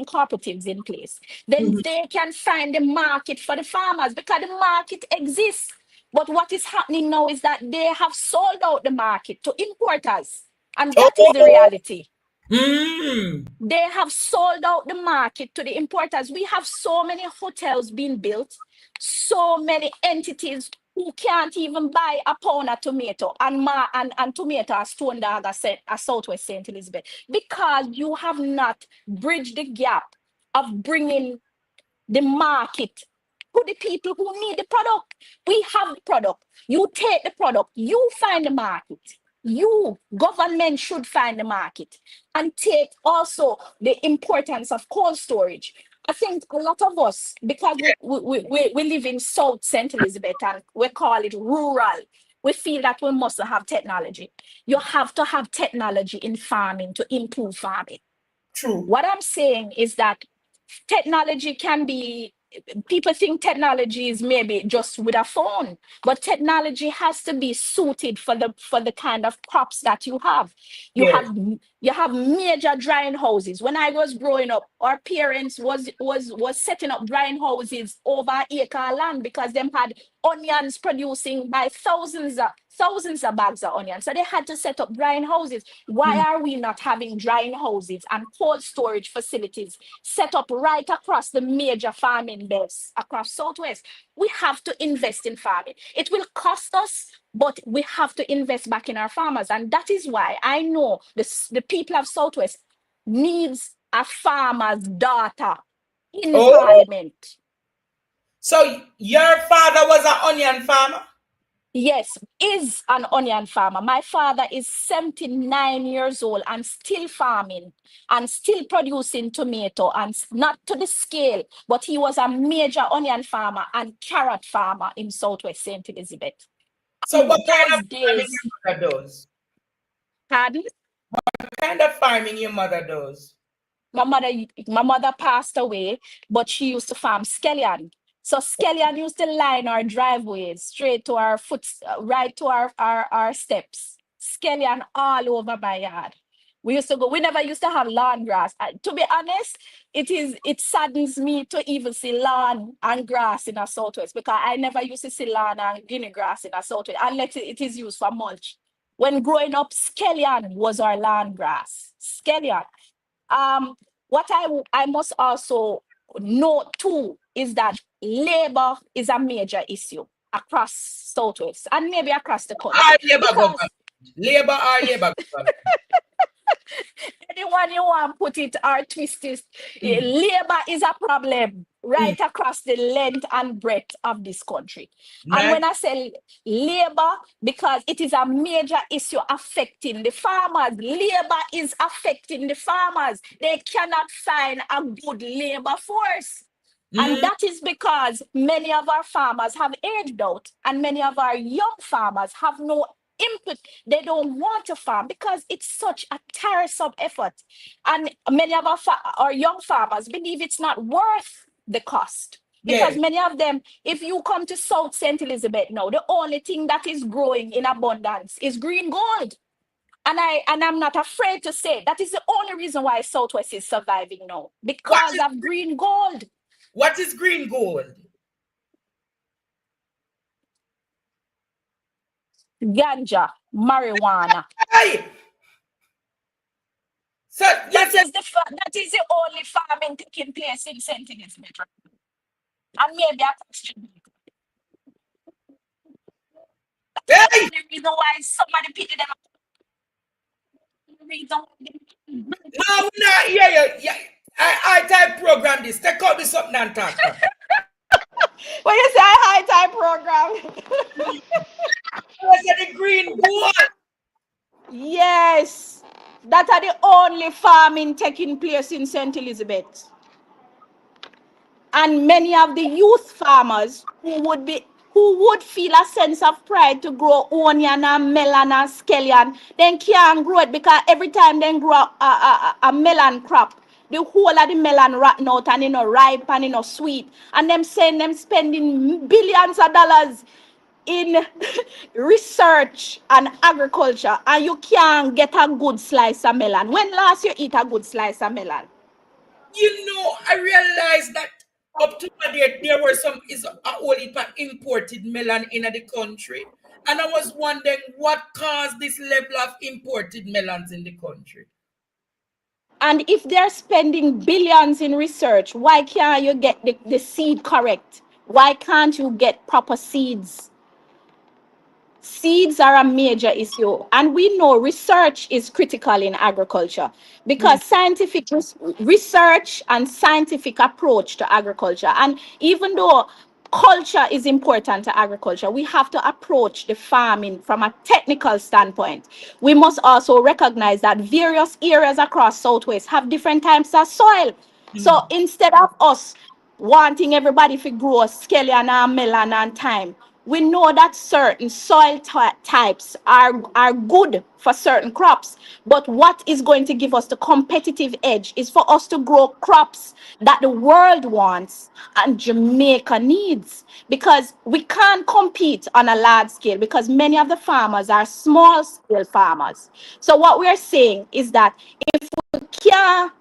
cooperatives in place, then they can find the market for the farmers because the market exists. But what is happening now is that they have sold out the market to importers, and that is the reality. They have sold out the market to the importers. We have so many hotels being built, so many entities who can't even buy a pound of tomato and tomato as Stone Dog as Southwest St. Elizabeth because you have not bridged the gap of bringing the market to the people who need the product. We have the product. You take the product. You find the market. You, government, should find the market and take also the importance of cold storage. I think a lot of us, because we live in South St. Elizabeth and we call it rural, we feel that we must have technology. You have to have technology in farming to improve farming. True. What I'm saying is that technology can be, people think technology is maybe just with a phone, but technology has to be suited for the kind of crops that you have. You Yes. have major drying houses. When I was growing up, our parents was setting up drying houses over acre land because them had onions producing by thousands of bags of onions. So they had to set up drying houses. Why are we not having drying houses and cold storage facilities set up right across the major farming belts across Southwest? We have to invest in farming. It will cost us, but we have to invest back in our farmers. And that is why I know the people of Southwest needs a farmer's daughter in Oh, parliament. so your father was an onion farmer? Yes, is an onion farmer. My father is 79 years old and still farming and still producing tomato, and not to the scale, but he was a major onion farmer and carrot farmer in Southwest St. Elizabeth. So what kind Those of farming days, your mother does? pardon? What kind of farming your mother does? My mother passed away, but she used to farm scallion. So scallion used to line our driveways straight to our right to our steps. Scallion all over my yard. We used to go, we never used to have lawn grass. To be honest, it saddens me to even see lawn and grass in a Southwest, because I never used to see lawn and guinea grass in a Southwest unless it is used for mulch. When growing up, scallion was our lawn grass. Scallion. What I must also note too is that labor is a major issue across Southwest and maybe across the country. Our labor Because government. Labor or labor government? anyone you want put it or twist it, labor is a problem right across the length and breadth of this country. And Nice. when I say labor, because it is a major issue affecting the farmers. Labor is affecting the farmers. They cannot find a good labor force. And that is because many of our farmers have aged out, and many of our young farmers have no input. They don't want to farm because it's such a tiresome effort. And many of our young farmers believe it's not worth the cost. Because Yes. many of them, if you come to South St. Elizabeth now, the only thing that is growing in abundance is green gold. And I'm not afraid to say that is the only reason why Southwest is surviving now, because of green gold. What is green gold? Ganja, marijuana. Hey! So That is the only farming taking place in St. Elizabeth. And maybe a question. hey! The reason why somebody pity them. The reason No, we not hear you. Yeah. I type program this. Take out this something and talk. when you say high time program. Was it the green gold? Yes, that are the only farming taking place in St. Elizabeth. And many of the youth farmers who would feel a sense of pride to grow onion and melon and scallion, then can't grow it because every time they grow a melon crop, the whole of the melon rotten out and ripe and sweet. And them saying them spending billions of dollars in research and agriculture, and you can't get a good slice of melon. When last you eat a good slice of melon? You know, I realized that up to today there were some only imported melon in the country. And I was wondering what caused this level of imported melons in the country. And if they're spending billions in research, why can't you get the seed correct? Why can't you get proper seeds? Seeds are a major issue, and we know research is critical in agriculture because scientific research and scientific approach to agriculture, and even though culture is important to agriculture, we have to approach the farming from a technical standpoint. We must also recognize that various areas across Southwest have different types of soil. So instead of us wanting everybody to grow scallion and melon and thyme, we know that certain soil types are good for certain crops. But what is going to give us the competitive edge is for us to grow crops that the world wants and Jamaica needs. Because we can't compete on a large scale because many of the farmers are small scale farmers. So what we're saying is that can't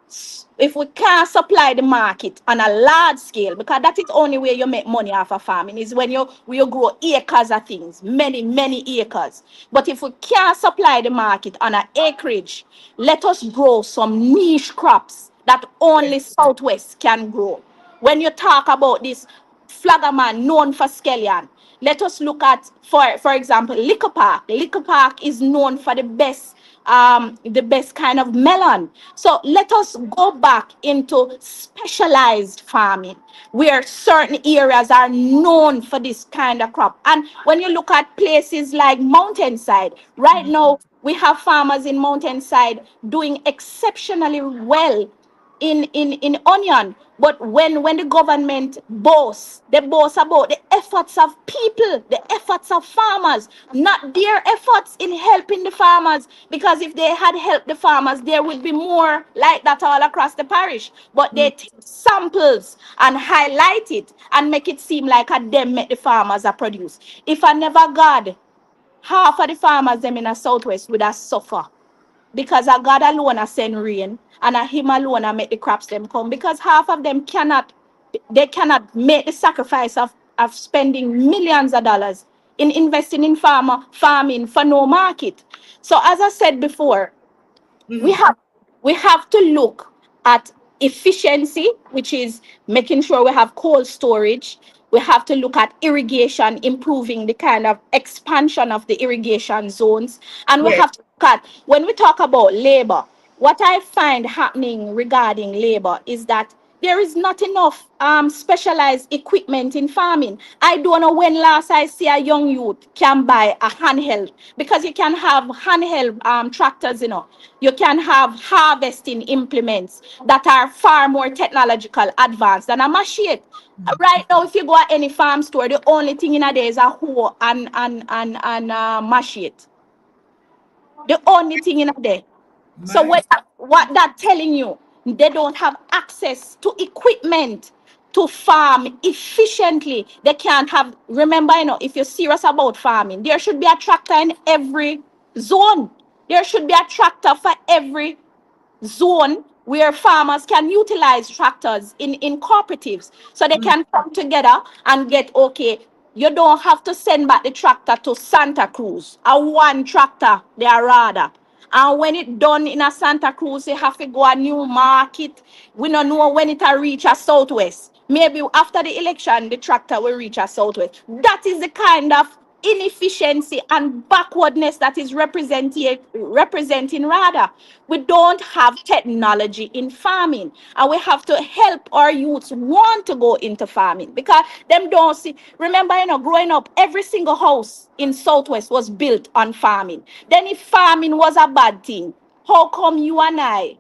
if we can't supply the market on a large scale, because that is the only way you make money off of farming is when you grow acres of things, many acres. But if we can't supply the market on an acreage, let us grow some niche crops that only Southwest can grow. When you talk about this flaggerman known for scallion, let us look at, for example, Liquor Park. Liquor Park is known for the best kind of melon. So let us go back into specialized farming where certain areas are known for this kind of crop. And when you look at places like Mountainside, right now we have farmers in Mountainside doing exceptionally well in onion. But when the government boasts, they boast about the efforts of people, the efforts of farmers, not their efforts in helping the farmers. Because if they had helped the farmers, there would be more like that all across the parish. But they take samples and highlight it and make it seem like a them make the farmers are produce. If I never God, half of the farmers them in the Southwest would have suffer, because a God alone a send rain and a him alone a make the crops them come, because half of them cannot make the sacrifice of spending millions of dollars in investing in farming for no market. So as I said before, we have to look at efficiency, which is making sure we have cold storage. We have to look at irrigation, improving the kind of expansion of the irrigation zones. And we have to look at, when we talk about labor, what I find happening regarding labor is that there is not enough specialized equipment in farming. I don't know when last I see a young youth can buy a handheld, because you can have handheld tractors, you can have harvesting implements that are far more technological advanced than a machine. Right now, if you go at any farm store, the only thing in a day is a hoe and machine. The only thing in a day. So what that telling you? They don't have access to equipment to farm efficiently. They can't have, remember, if you're serious about farming, there should be a tractor in every zone. There should be a tractor for every zone where farmers can utilize tractors in cooperatives, so they can come together and get, okay, you don't have to send back the tractor to Santa Cruz, a one tractor they are rather. And when it done in a Santa Cruz, you have to go a new market. We don't know when it will reach a Southwest. Maybe after the election, the tractor will reach a Southwest. That is the kind of inefficiency and backwardness that is representing rather. We don't have technology in farming, and we have to help our youths want to go into farming, because them don't see. Remember, growing up, every single house in Southwest was built on farming. Then if farming was a bad thing, how come you and I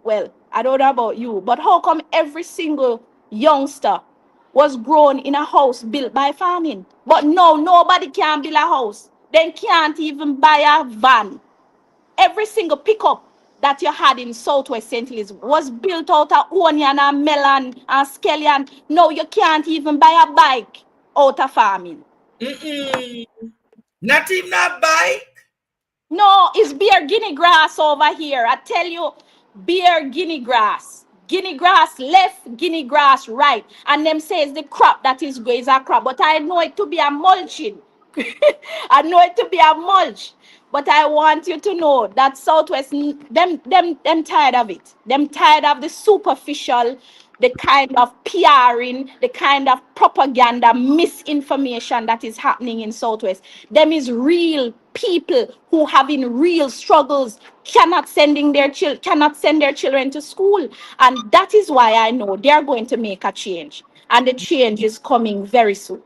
don't know about you, but how come every single youngster was grown in a house built by farming? But no, nobody can build a house. They can't even buy a van. Every single pickup that you had in Southwest St. Louis was built out of onion and melon and scallion. No, you can't even buy a bike out of farming. Not even a bike. No, it's beer Guinea grass over here. I tell you, beer Guinea grass. Guinea grass left, Guinea grass right. And them says the crop that is a crop. But I know it to be a mulching. I know it to be a mulch. But I want you to know that Southwest, them tired of it. Them tired of the superficial, the kind of PRing, the kind of propaganda, misinformation that is happening in Southwest. Them is real people who having real struggles, cannot send their children to school. And that is why I know they are going to make a change. And the change is coming very soon.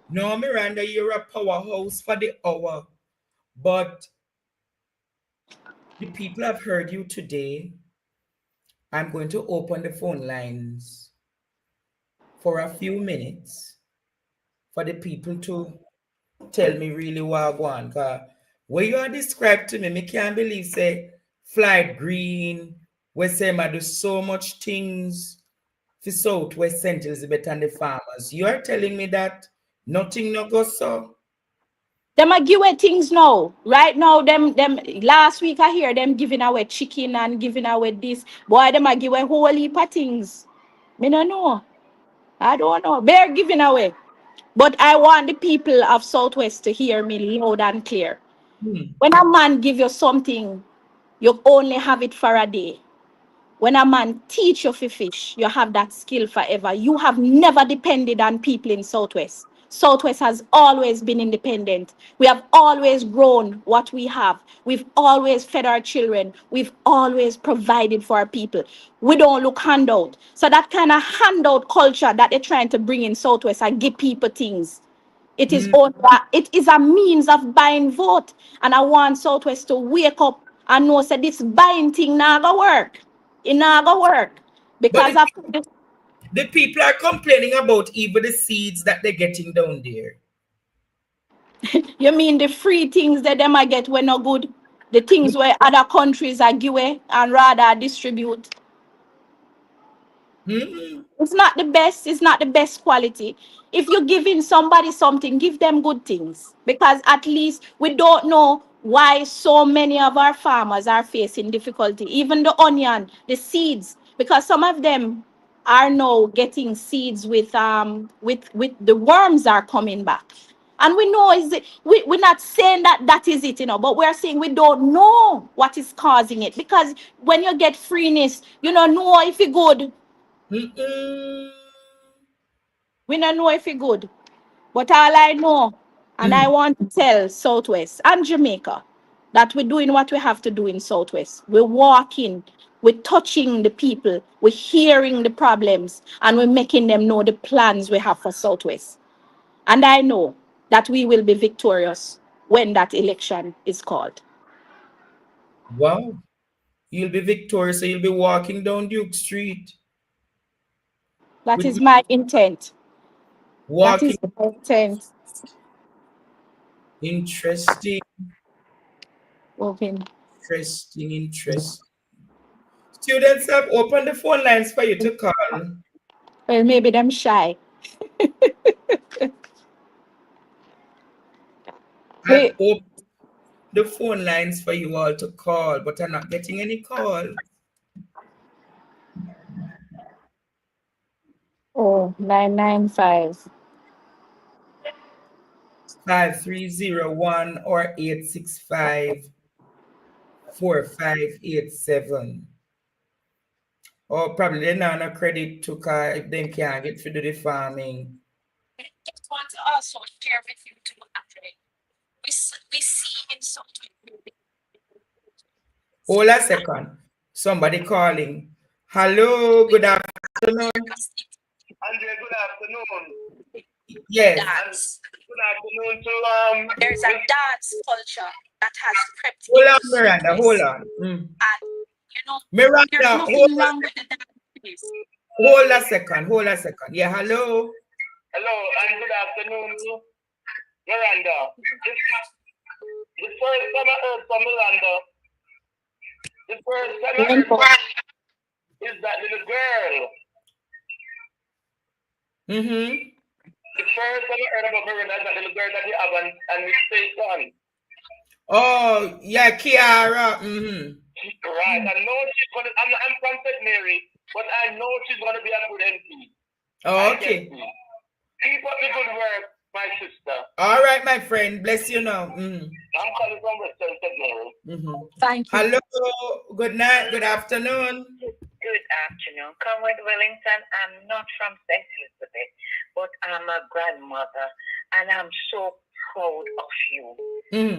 No, Miranda, you're a powerhouse for the hour. But the people have heard you today. I'm going to open the phone lines for a few minutes for the people to tell me really what I want. Cause what you are described to me can't believe say Flight Green, we say I do so much things for Southwest St. Elizabeth and the farmers. You are telling me that nothing no go so? Them a give away things now. Right now, them last week I hear them giving away chicken and giving away this. Boy, them a give away whole heap of things. Me no know. I don't know. They're giving away. But I want the people of Southwest to hear me loud and clear. When a man give you something, you only have it for a day. When a man teach you to fish, you have that skill forever. You have never depended on people in Southwest. Southwest has always been independent. We have always grown what we have. We've always fed our children. We've always provided for our people. We don't look handout. So that kind of handout culture that they're trying to bring in Southwest and give people things. It is it is a means of buying vote. And I want Southwest to wake up and know that this buying thing not gonna work. It not gonna work. But Because of the people are complaining about even the seeds that they're getting down there. you mean the free things that them I get when no good? The things where other countries are give away and rather distribute. It's not the best. It's not the best quality. If you're giving somebody something, give them good things. Because at least we don't know why so many of our farmers are facing difficulty. Even the onion, the seeds, because some of them are now getting seeds with the worms are coming back. And we know we're not saying that that is it, but we're saying we don't know what is causing it. Because when you get freeness, you don't know if it's good. We don't know if it's good. But all I know, and I want to tell Southwest and Jamaica that we're doing what we have to do in Southwest. We're walking, we're touching the people, we're hearing the problems, and we're making them know the plans we have for Southwest. And I know that we will be victorious when that election is called. Wow. You'll be victorious, so you'll be walking down Duke Street. That is my intent. That Walking. is my intent. Interesting. Open. Interesting. Students have opened the phone lines for you to call. Well, maybe them shy. I've opened the phone lines for you all to call, but I'm not getting any call. Oh, 995. 5301 or 865-4587. Or probably they're not a credit to car if they can't get to do the farming. I just want to also share with you too, actually. We see in something. Hold a second. Somebody calling. Hello, good afternoon. Andre, good afternoon. Yes. Dance. Good afternoon to There's a dance culture that has crept Hold on, into Miranda. this. Hold on. And Miranda, there's nothing wrong with the dance. Hold a second. Yeah, hello. hello and good afternoon to Miranda. The first time I heard from Miranda, is that little girl. The first time I heard about Miranda is that little girl that you have and mistake on. Oh, yeah, Kiara. Right. I know she's gonna. I'm from St. Mary, but I know she's gonna be a good MP. Oh, okay. Keep up the good work, my sister. All right, my friend. Bless you now. I'm calling from Western St. Mary. Thank you. Hello. Good night. Good afternoon. Good afternoon. Come with Wellington. I'm not from St. Elizabeth, but I'm a grandmother, and I'm so proud of you.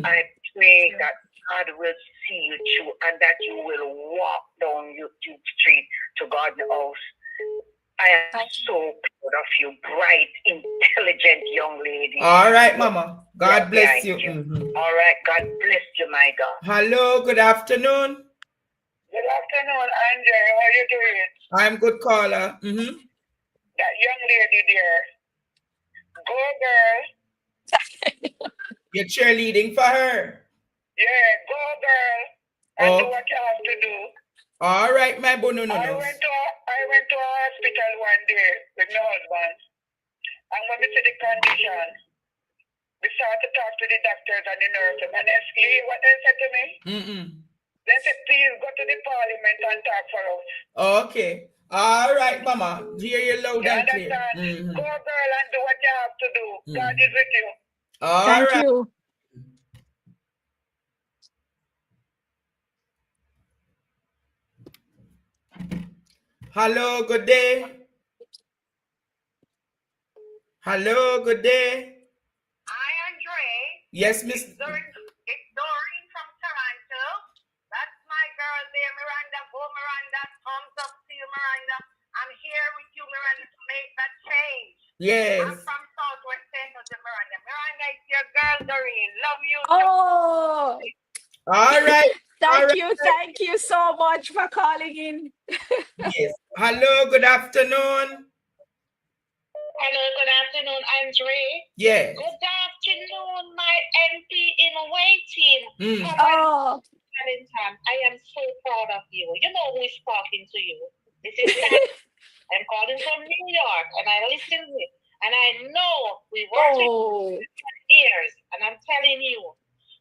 I pray that God will see you through and that you will walk down your street to Garden House. I am so proud of you, bright, intelligent young lady. All right, Mama. God bless you. All right. God bless you, my God. Hello. Good afternoon. Good afternoon, Andre. How are you doing? I'm good, caller. That young lady there. Go, girl. You're cheerleading for her. Yeah, go, girl. And do what you have to do. All right, my bono. I went to a hospital one day with my husband. And when we see the condition, we started to talk to the doctors and the nurses. And honestly, what they said to me? They said, please go to the parliament and talk for us. Okay. All right, mama. Hear you loud and clear. Go, girl, and do what you have to do. God is with you. All Thank right. you. Hello, good day. Hello, good day. Hi, Andre. Yes, Miss. It's Doreen from Toronto. That's my girl there, Miranda. Go, Miranda. Thumbs up to you, Miranda. I'm here with you, Miranda, to make that change. Yes. I'm from Southwest Central to Miranda. Miranda, it's your girl, Doreen. Love you. Oh, All right. thank you so much for calling in. Yes. Hello, good afternoon. Hello, good afternoon, Andre. Yes. Good afternoon, my MP in waiting. Oh, Wellington, I am so proud of you. You know who is talking to you. This is I'm calling from New York, and I listen to it. And I know we work with years, and I'm telling you,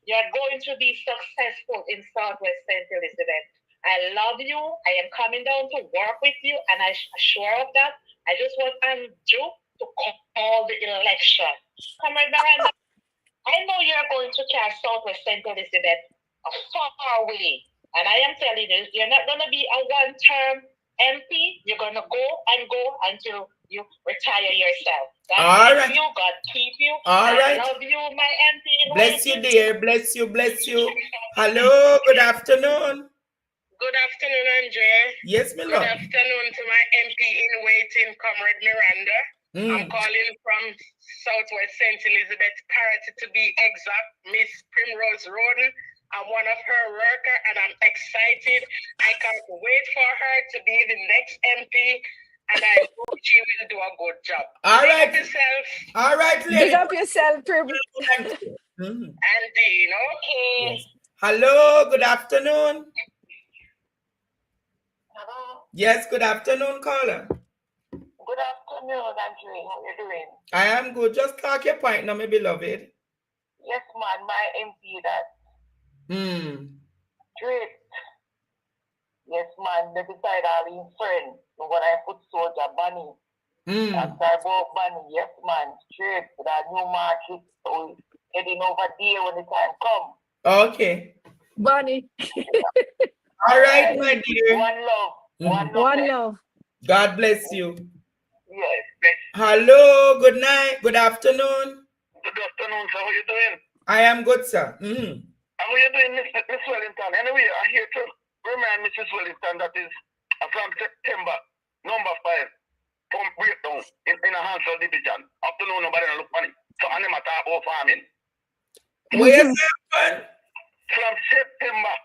you're going to be successful in Southwest St. Elizabeth. I love you. I am coming down to work with you, and I'm sure of that. I just want Andrew to call the election. Come on, Miranda. I know you're going to cast Southwest St. Elizabeth far away. And I am telling you, you're not going to be a one-term MP. You're going to go until you retire yourself. God bless you. God keep you. I love you, my MP. Bless you, dear. Bless you. Bless you. Hello. Good afternoon. Good afternoon, Andre. Yes, my love. Good afternoon to my MP in waiting, Comrade Miranda. I'm calling from Southwest St. Elizabeth Parish, to be exact, Miss Primrose Roden. I'm one of her workers, and I'm excited. I can't wait for her to be the next MP, and I hope she will do a good job. All right. Big up yourself. All right, lady. big up yourself, Prim. And Dean, okay. Yes. Hello, good afternoon. Hello. Yes, good afternoon, caller. Good afternoon, Andre. How you doing? I am good. Just talk your point now, my beloved. Yes, man. My MP that. Great. Yes, man. They decide I'll be friend. So when I put soldier bunny. And Turbo bunny. Yes, man. Straight to that new market. So heading over there when the time come. Okay. Bunny. All right, my dear. One love. One love. God bless you. Yes. Hello, good night, good afternoon. Good afternoon, sir. How you doing? I am good, sir. How are you doing, Miss Wellington? Anyway, I'm here to remind Mrs. Wellington that is from September, number 5, pump breakdown in a Hansel division. Afternoon, nobody don't look funny. So I'm not about farming. Where's that? From September,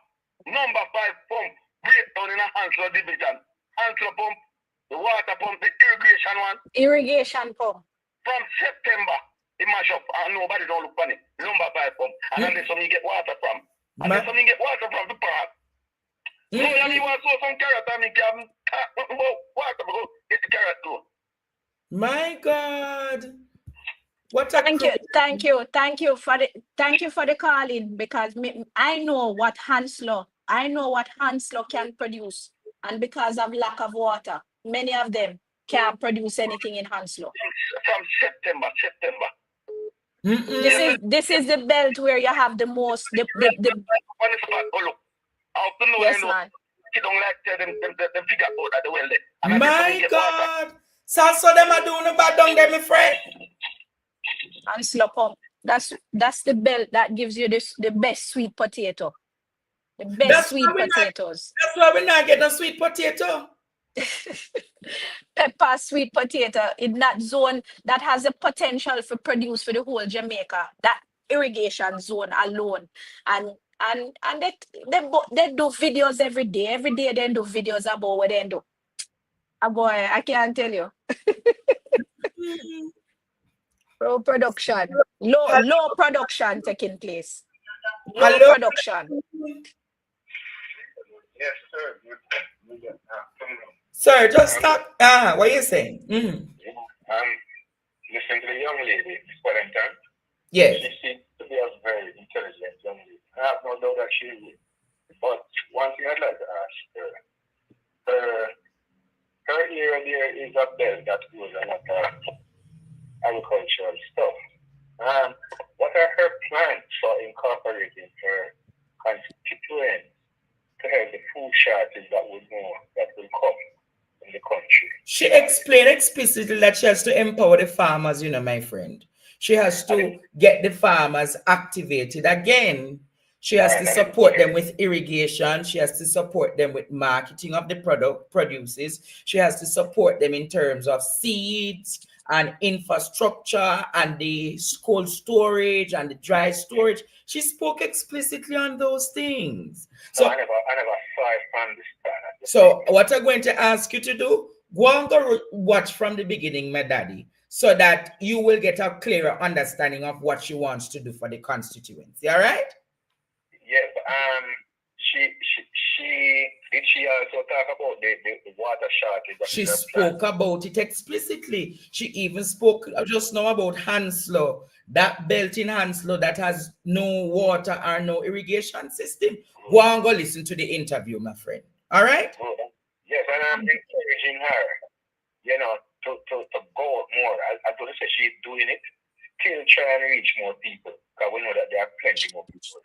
number 5, pump breakdown in a Hansel division. Hansel pump, the water pump, the irrigation one. Irrigation pump. From September, it mash up and nobody don't look funny. Number 5 pump. And then there's something you get water from. And there's something you get water from the park. So you want to some carrot and you can water go get the carrot too. My God. Thank you for the calling, because I know what Hanslow can produce, and because of lack of water, many of them can't produce anything in Hanslow. From September. This is the belt where you have the most the yes, man. You don't like them figure out that the well there. My God. So them are doing bad down there, my friend. Hanslow pump. That's the belt that gives you the best sweet potato. The best sweet potatoes. That's why we're not getting a sweet potato. Pepper sweet potato in that zone that has the potential for produce for the whole Jamaica. That irrigation zone alone. And And they do videos every day. Every day they do videos about what they do. Boy, I can't tell you. Low production. Low production taking place. Low Hello? production. Yes, sir. Sir, just stop. What are you saying? Listen to the young lady, Wellington. Yes. She seems to be a very intelligent young lady. I have no doubt that she is. But one thing I'd like to ask her, her area there is a belt that goes on agricultural stuff. What are her plans for incorporating her constituents to help the food shortage that will come in the country? She explained explicitly that she has to empower the farmers, my friend. She has to get the farmers activated again. She has to support them with irrigation. She has to support them with marketing of the produces. She has to support them in terms of seeds and infrastructure and the cold storage and the dry storage. She spoke explicitly on those things. So I never saw it from this time. So what I'm going to ask you to do, go and go watch from the beginning, my daddy, so that you will get a clearer understanding of what she wants to do for the constituency. All right? Yes. She also talk about the water shortage? She spoke about it explicitly. She even spoke just now about Hanslow, that belt in Hanslow that has no water or no irrigation system. Go and go listen to the interview, my friend. All right? Yes, and I'm encouraging her, to go more. I don't say she's doing it. Still try and reach more people, because we know that there are plenty more people.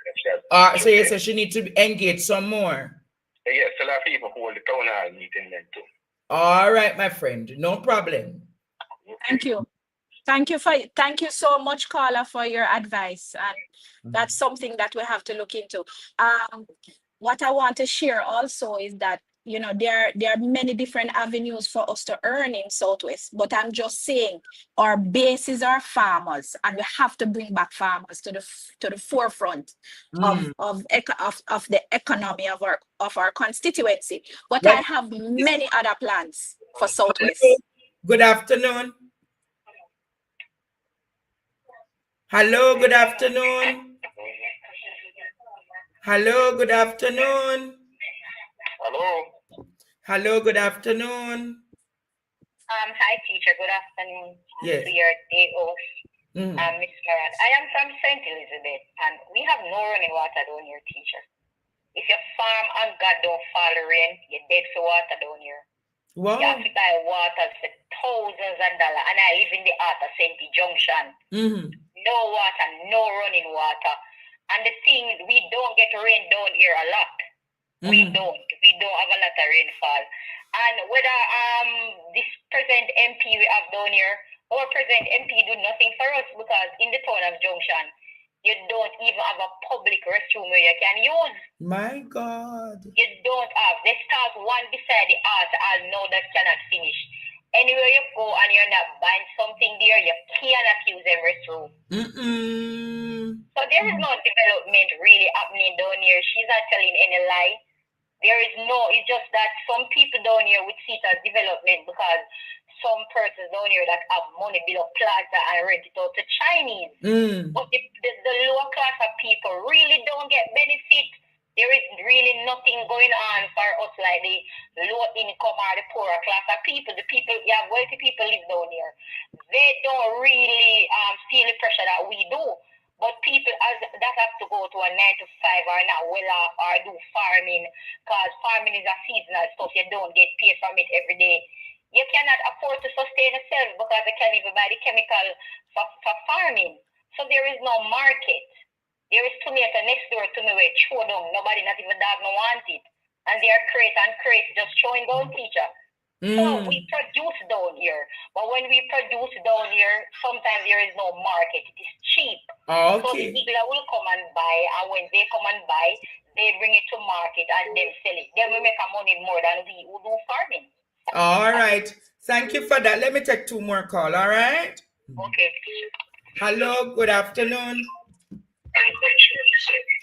So you say she needs to engage some more. Yes, a lot of people who hold the town hall meeting then too. All right, my friend, no problem. Thank you. Thank you so much, Carla, for your advice. And that's something that we have to look into. What I want to share also is that, there are many different avenues for us to earn in Southwest, but I'm just saying our bases are farmers, and we have to bring back farmers to the forefront of the economy of our constituency. But I have many other plans for Southwest. Good afternoon. Hello, good afternoon. Hello, good afternoon. Hello. Hello, good afternoon. Hi, teacher. Good afternoon. Yes. To your day off. Miss Miranda. I am from St. Elizabeth, and we have no running water down here, teacher. If you farm and God don't fall the rain, you're dead for water down here. Wow. You have to buy water for thousands of dollars, and I live in the heart of St. Junction. No water, no running water. And the thing, we don't get rain down here a lot. We don't have a lot of rainfall. And whether this present MP we have down here, our present MP do nothing for us, because in the town of Junction, you don't even have a public restroom where you can use. My God. You don't have. They start one beside the other, and now that cannot finish. Anywhere you go and you're not buying something there, you cannot use them restroom. So there is no development really happening down here. She's not telling any lie. There is it's just that some people down here would see it as development, because some persons down here that have money build up plaza and rent it out to Chinese. But the lower class of people really don't get benefit. There is really nothing going on for us like the low income or the poorer class of people. The people, wealthy people live down here. They don't really feel the pressure that we do. But people that have to go to a 9 to 5 are not well off or do farming, because farming is a seasonal stuff. You don't get paid from it every day. You cannot afford to sustain yourself because you can't even buy the chemical for farming. So there is no market. There is tomato next door to me where throw down. Nobody, not even dog, no want it. And they are crate and crate just throwing down, teacher. So we produce down here. But when we produce down here, sometimes there is no market. It is cheap. So the people will come and buy, and when they come and buy, they bring it to market and then sell it. Then we make a money more than we who do farming. All right. Thank you for that. Let me take 2 more calls, all right? Okay. Hello, good afternoon.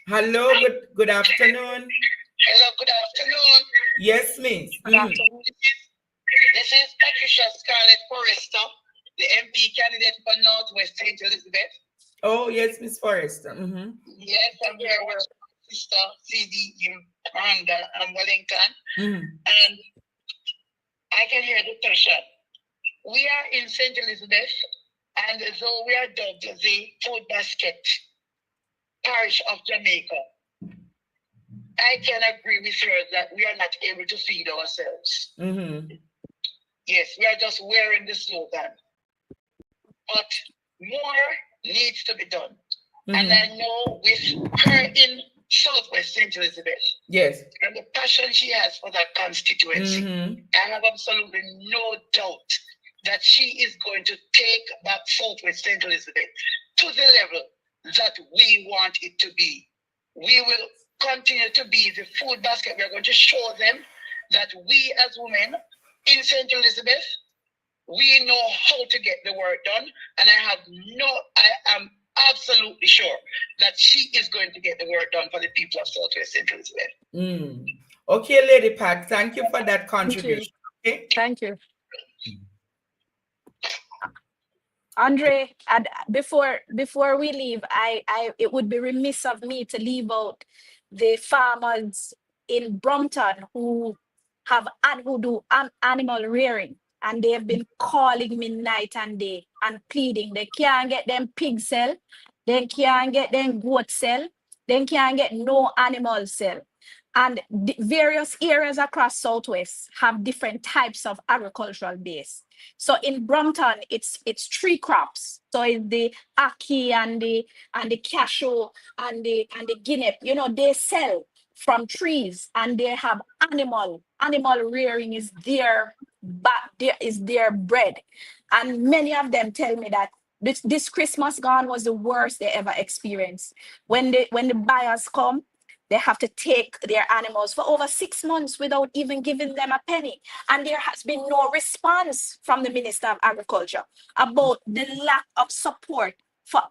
Hello, good afternoon. Hello, good afternoon. Yes, miss. Good afternoon. This is Patricia Scarlett Forrester, the MP candidate for Northwest St. Elizabeth. Oh, yes, Miss Forrester. Yes, I'm here with Sister CD in Miranda and Wellington. And I can hear the pressure. We are in St. Elizabeth, and though we are dubbed the food basket parish of Jamaica, I can agree with her that we are not able to feed ourselves. Yes, we are just wearing the slogan. But more needs to be done. And I know with her in Southwest St. Elizabeth, yes, and the passion she has for that constituency, I have absolutely no doubt that she is going to take back Southwest St. Elizabeth to the level that we want it to be. We will continue to be the food basket. We're going to show them that we as women in St. Elizabeth, we know how to get the work done. And I am absolutely sure that she is going to get the work done for the people of Southwest St. Elizabeth. Okay, Lady Pat, thank you for that contribution. Okay? Thank you. Andre, before we leave, it would be remiss of me to leave out the farmers in Brompton who do animal rearing, and they have been calling me night and day and pleading. They can't get them pig cell, they can't get them goat cell, they can't get no animal cell. And the various areas across Southwest have different types of agricultural base. So in Brompton, it's 3 crops. So it's the ackee and the cashew and the guinea. You know, they sell from trees, and they have animal rearing is their bread. And many of them tell me that this Christmas gone was the worst they ever experienced. When the buyers come, they have to take their animals for over 6 months without even giving them a penny. And there has been no response from the Minister of Agriculture about the lack of support for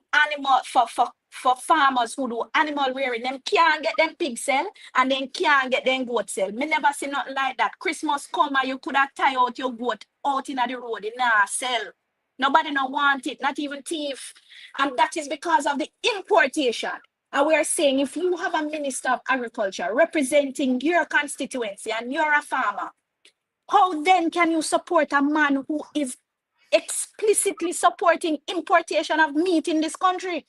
farmers who do animal rearing. Them can't get them pig cell, and then can't get them goat cell. Me never see nothing like that. Christmas come and you could have tie out your goat out in the road, in a cell. Nobody no want it, not even thief. And that is because of the importation. And we are saying, if you have a Minister of Agriculture representing your constituency and you're a farmer, how then can you support a man who is explicitly supporting importation of meat in this country?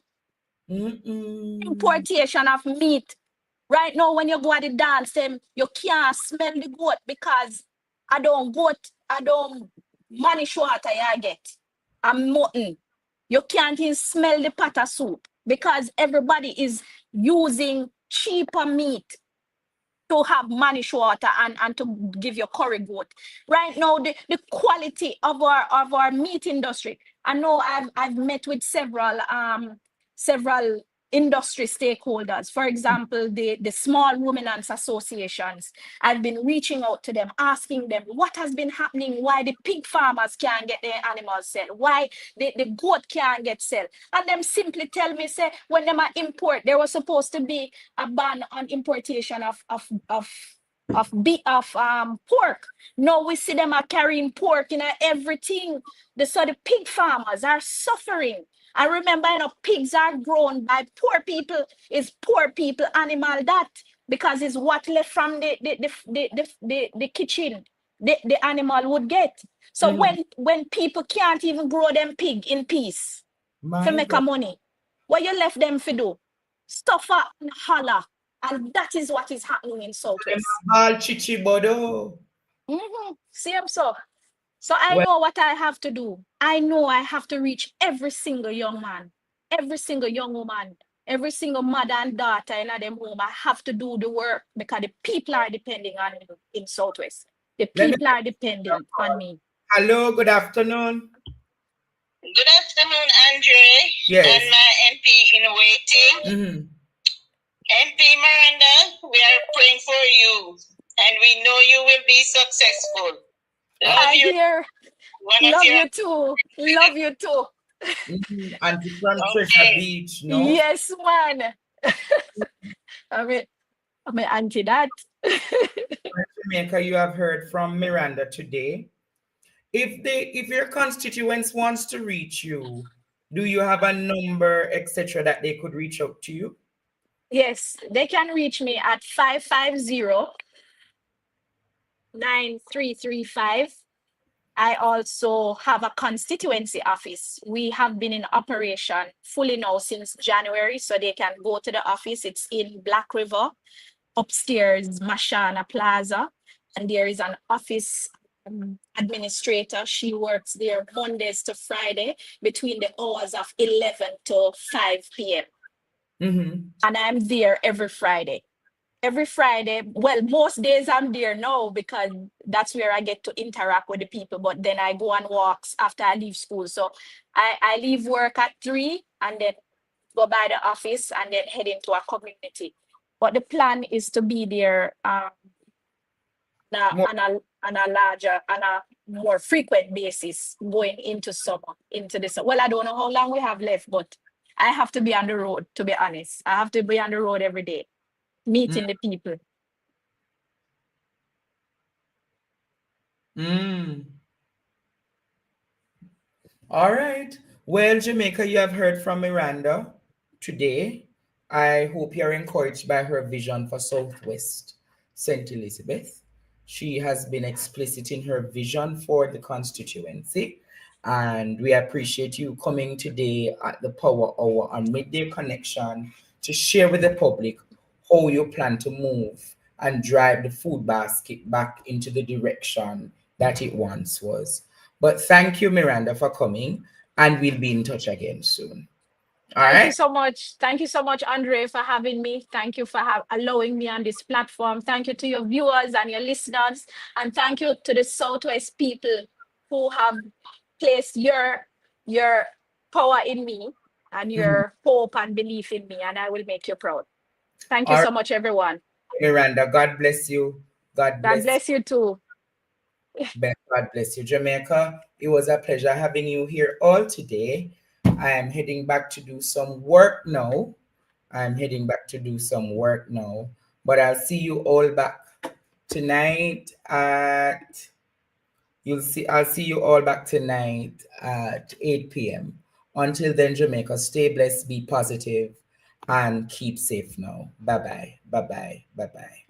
Importation of meat. Right now, when you go at the dance, you can't smell the goat because I don't manage water I get. I'm mutton. You can't even smell the pot of soup because everybody is using cheaper meat to have mannish water and to give you curry goat. Right now, the quality of our meat industry. I know I've met with several industry stakeholders. For example, the small ruminants associations. I've been reaching out to them, asking them what has been happening, why the pig farmers can't get their animals sold, why the goat can't get sold. And them simply tell me, say, when them are import, there was supposed to be a ban on importation of pork. Now we see them are carrying pork in everything. So the pig farmers are suffering. I remember, pigs are grown by poor people. It's poor people animal that, because it's what left from the kitchen the animal would get. So when people can't even grow them pig in peace to make a money, what you left them to do? Suffer and holler. And that is what is happening in Southwest. Same so. So I know what I have to do. I know I have to reach every single young man, every single young woman, every single mother and daughter in them home. I have to do the work because the people are depending on me in Southwest. The people are depending on me. Hello, good afternoon. Good afternoon, Andre. Yes. And my MP in waiting. MP Miranda, we are praying for you, and we know you will be successful. Love you too. Love you too. And from Treasure Beach, no? Yes, man. I mean, anti that. Jamaica, you have heard from Miranda today. If your constituents wants to reach you, do you have a number, etc., that they could reach out to you? Yes, they can reach me at 550-9335. I also have a constituency office. We have been in operation fully now since January, so they can go to the office. It's in Black River, upstairs, Mashana Plaza, and there is an office administrator. She works there Mondays to Friday between the hours of 11 to 5 p.m. Mm-hmm. And I'm there every Friday. Every Friday, well, most days I'm there now because that's where I get to interact with the people. But then I go on walks after I leave school. So I leave work at 3 and then go by the office and then head into a community. But the plan is to be there on a more frequent basis going into summer, into this. Well, I don't know how long we have left, but I have to be on the road, to be honest. I have to be on the road every day, meeting the people. All right. Well, Jamaica, you have heard from Miranda today. I hope you're encouraged by her vision for Southwest St. Elizabeth. She has been explicit in her vision for the constituency. And we appreciate you coming today at the Power Hour on Midday Connection to share with the public how you plan to move and drive the food basket back into the direction that it once was. But thank you, Miranda, for coming, and we'll be in touch again soon. All right. Thank you so much. Thank you so much, Andre, for having me. Thank you for allowing me on this platform. Thank you to your viewers and your listeners. And thank you to the Southwest people who have placed your power in me and your hope and belief in me. And I will make you proud. Thank you so much, everyone. Miranda, God bless you. God bless you too. God bless you, Jamaica. It was a pleasure having you here all today. I am heading back to do some work now. But I'll see you all back tonight at I'll see you all back tonight at 8 p.m. Until then, Jamaica, stay blessed, be positive, and keep safe now. Bye-bye. Bye-bye. Bye-bye.